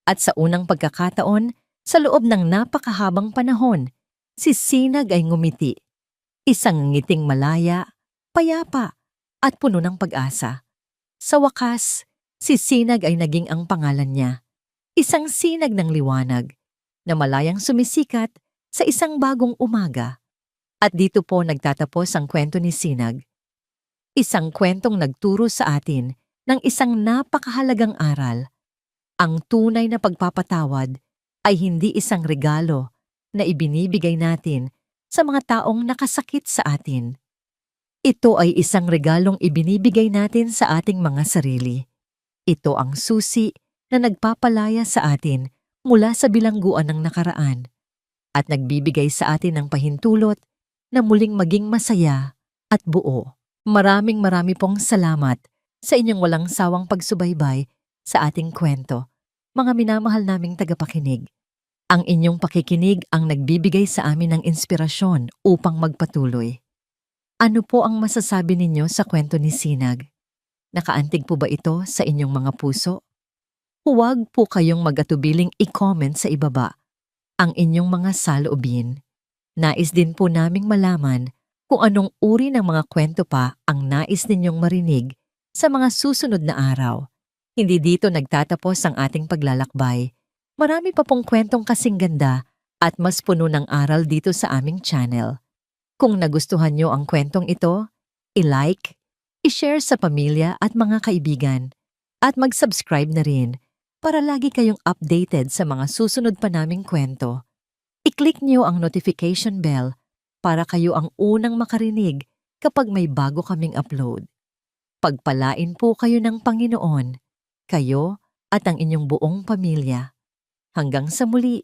At sa unang pagkakataon, sa loob ng napakahabang panahon, si Sinag ay ngumiti. Isang ngiting malaya, payapa, at puno ng pag-asa. Sa wakas, si Sinag ay naging ang pangalan niya. Isang sinag ng liwanag na malayang sumisikat sa isang bagong umaga. At dito po nagtatapos ang kwento ni Sinag. Isang kwentong nagturo sa atin ng isang napakahalagang aral. Ang tunay na pagpapatawad ay hindi isang regalo na ibinibigay natin sa mga taong nakasakit sa atin. Ito ay isang regalong ibinibigay natin sa ating mga sarili. Ito ang susi na nagpapalaya sa atin mula sa bilangguan ng nakaraan at nagbibigay sa atin ng pahintulot na muling maging masaya at buo. Maraming pong salamat sa inyong walang sawang pagsubaybay sa ating kwento, mga minamahal naming tagapakinig. Ang inyong pakikinig ang nagbibigay sa amin ng inspirasyon upang magpatuloy. Ano po ang masasabi ninyo sa kwento ni Sinag? Nakaantig po ba ito sa inyong mga puso? Huwag po kayong mag-atubiling i-comment sa ibaba ang inyong mga saloobin. Nais din po naming malaman kung anong uri ng mga kwento pa ang nais ninyong marinig sa mga susunod na araw. Hindi dito nagtatapos ang ating paglalakbay. Marami pa pong kwentong kasing ganda at mas puno ng aral dito sa aming channel. Kung nagustuhan nyo ang kwentong ito, i-like, i-share sa pamilya at mga kaibigan, at mag-subscribe na rin para lagi kayong updated sa mga susunod pa naming kwento. I-click nyo ang notification bell para kayo ang unang makarinig kapag may bago kaming upload. Pagpalain po kayo ng Panginoon, kayo at ang inyong buong pamilya. Hanggang sa muli.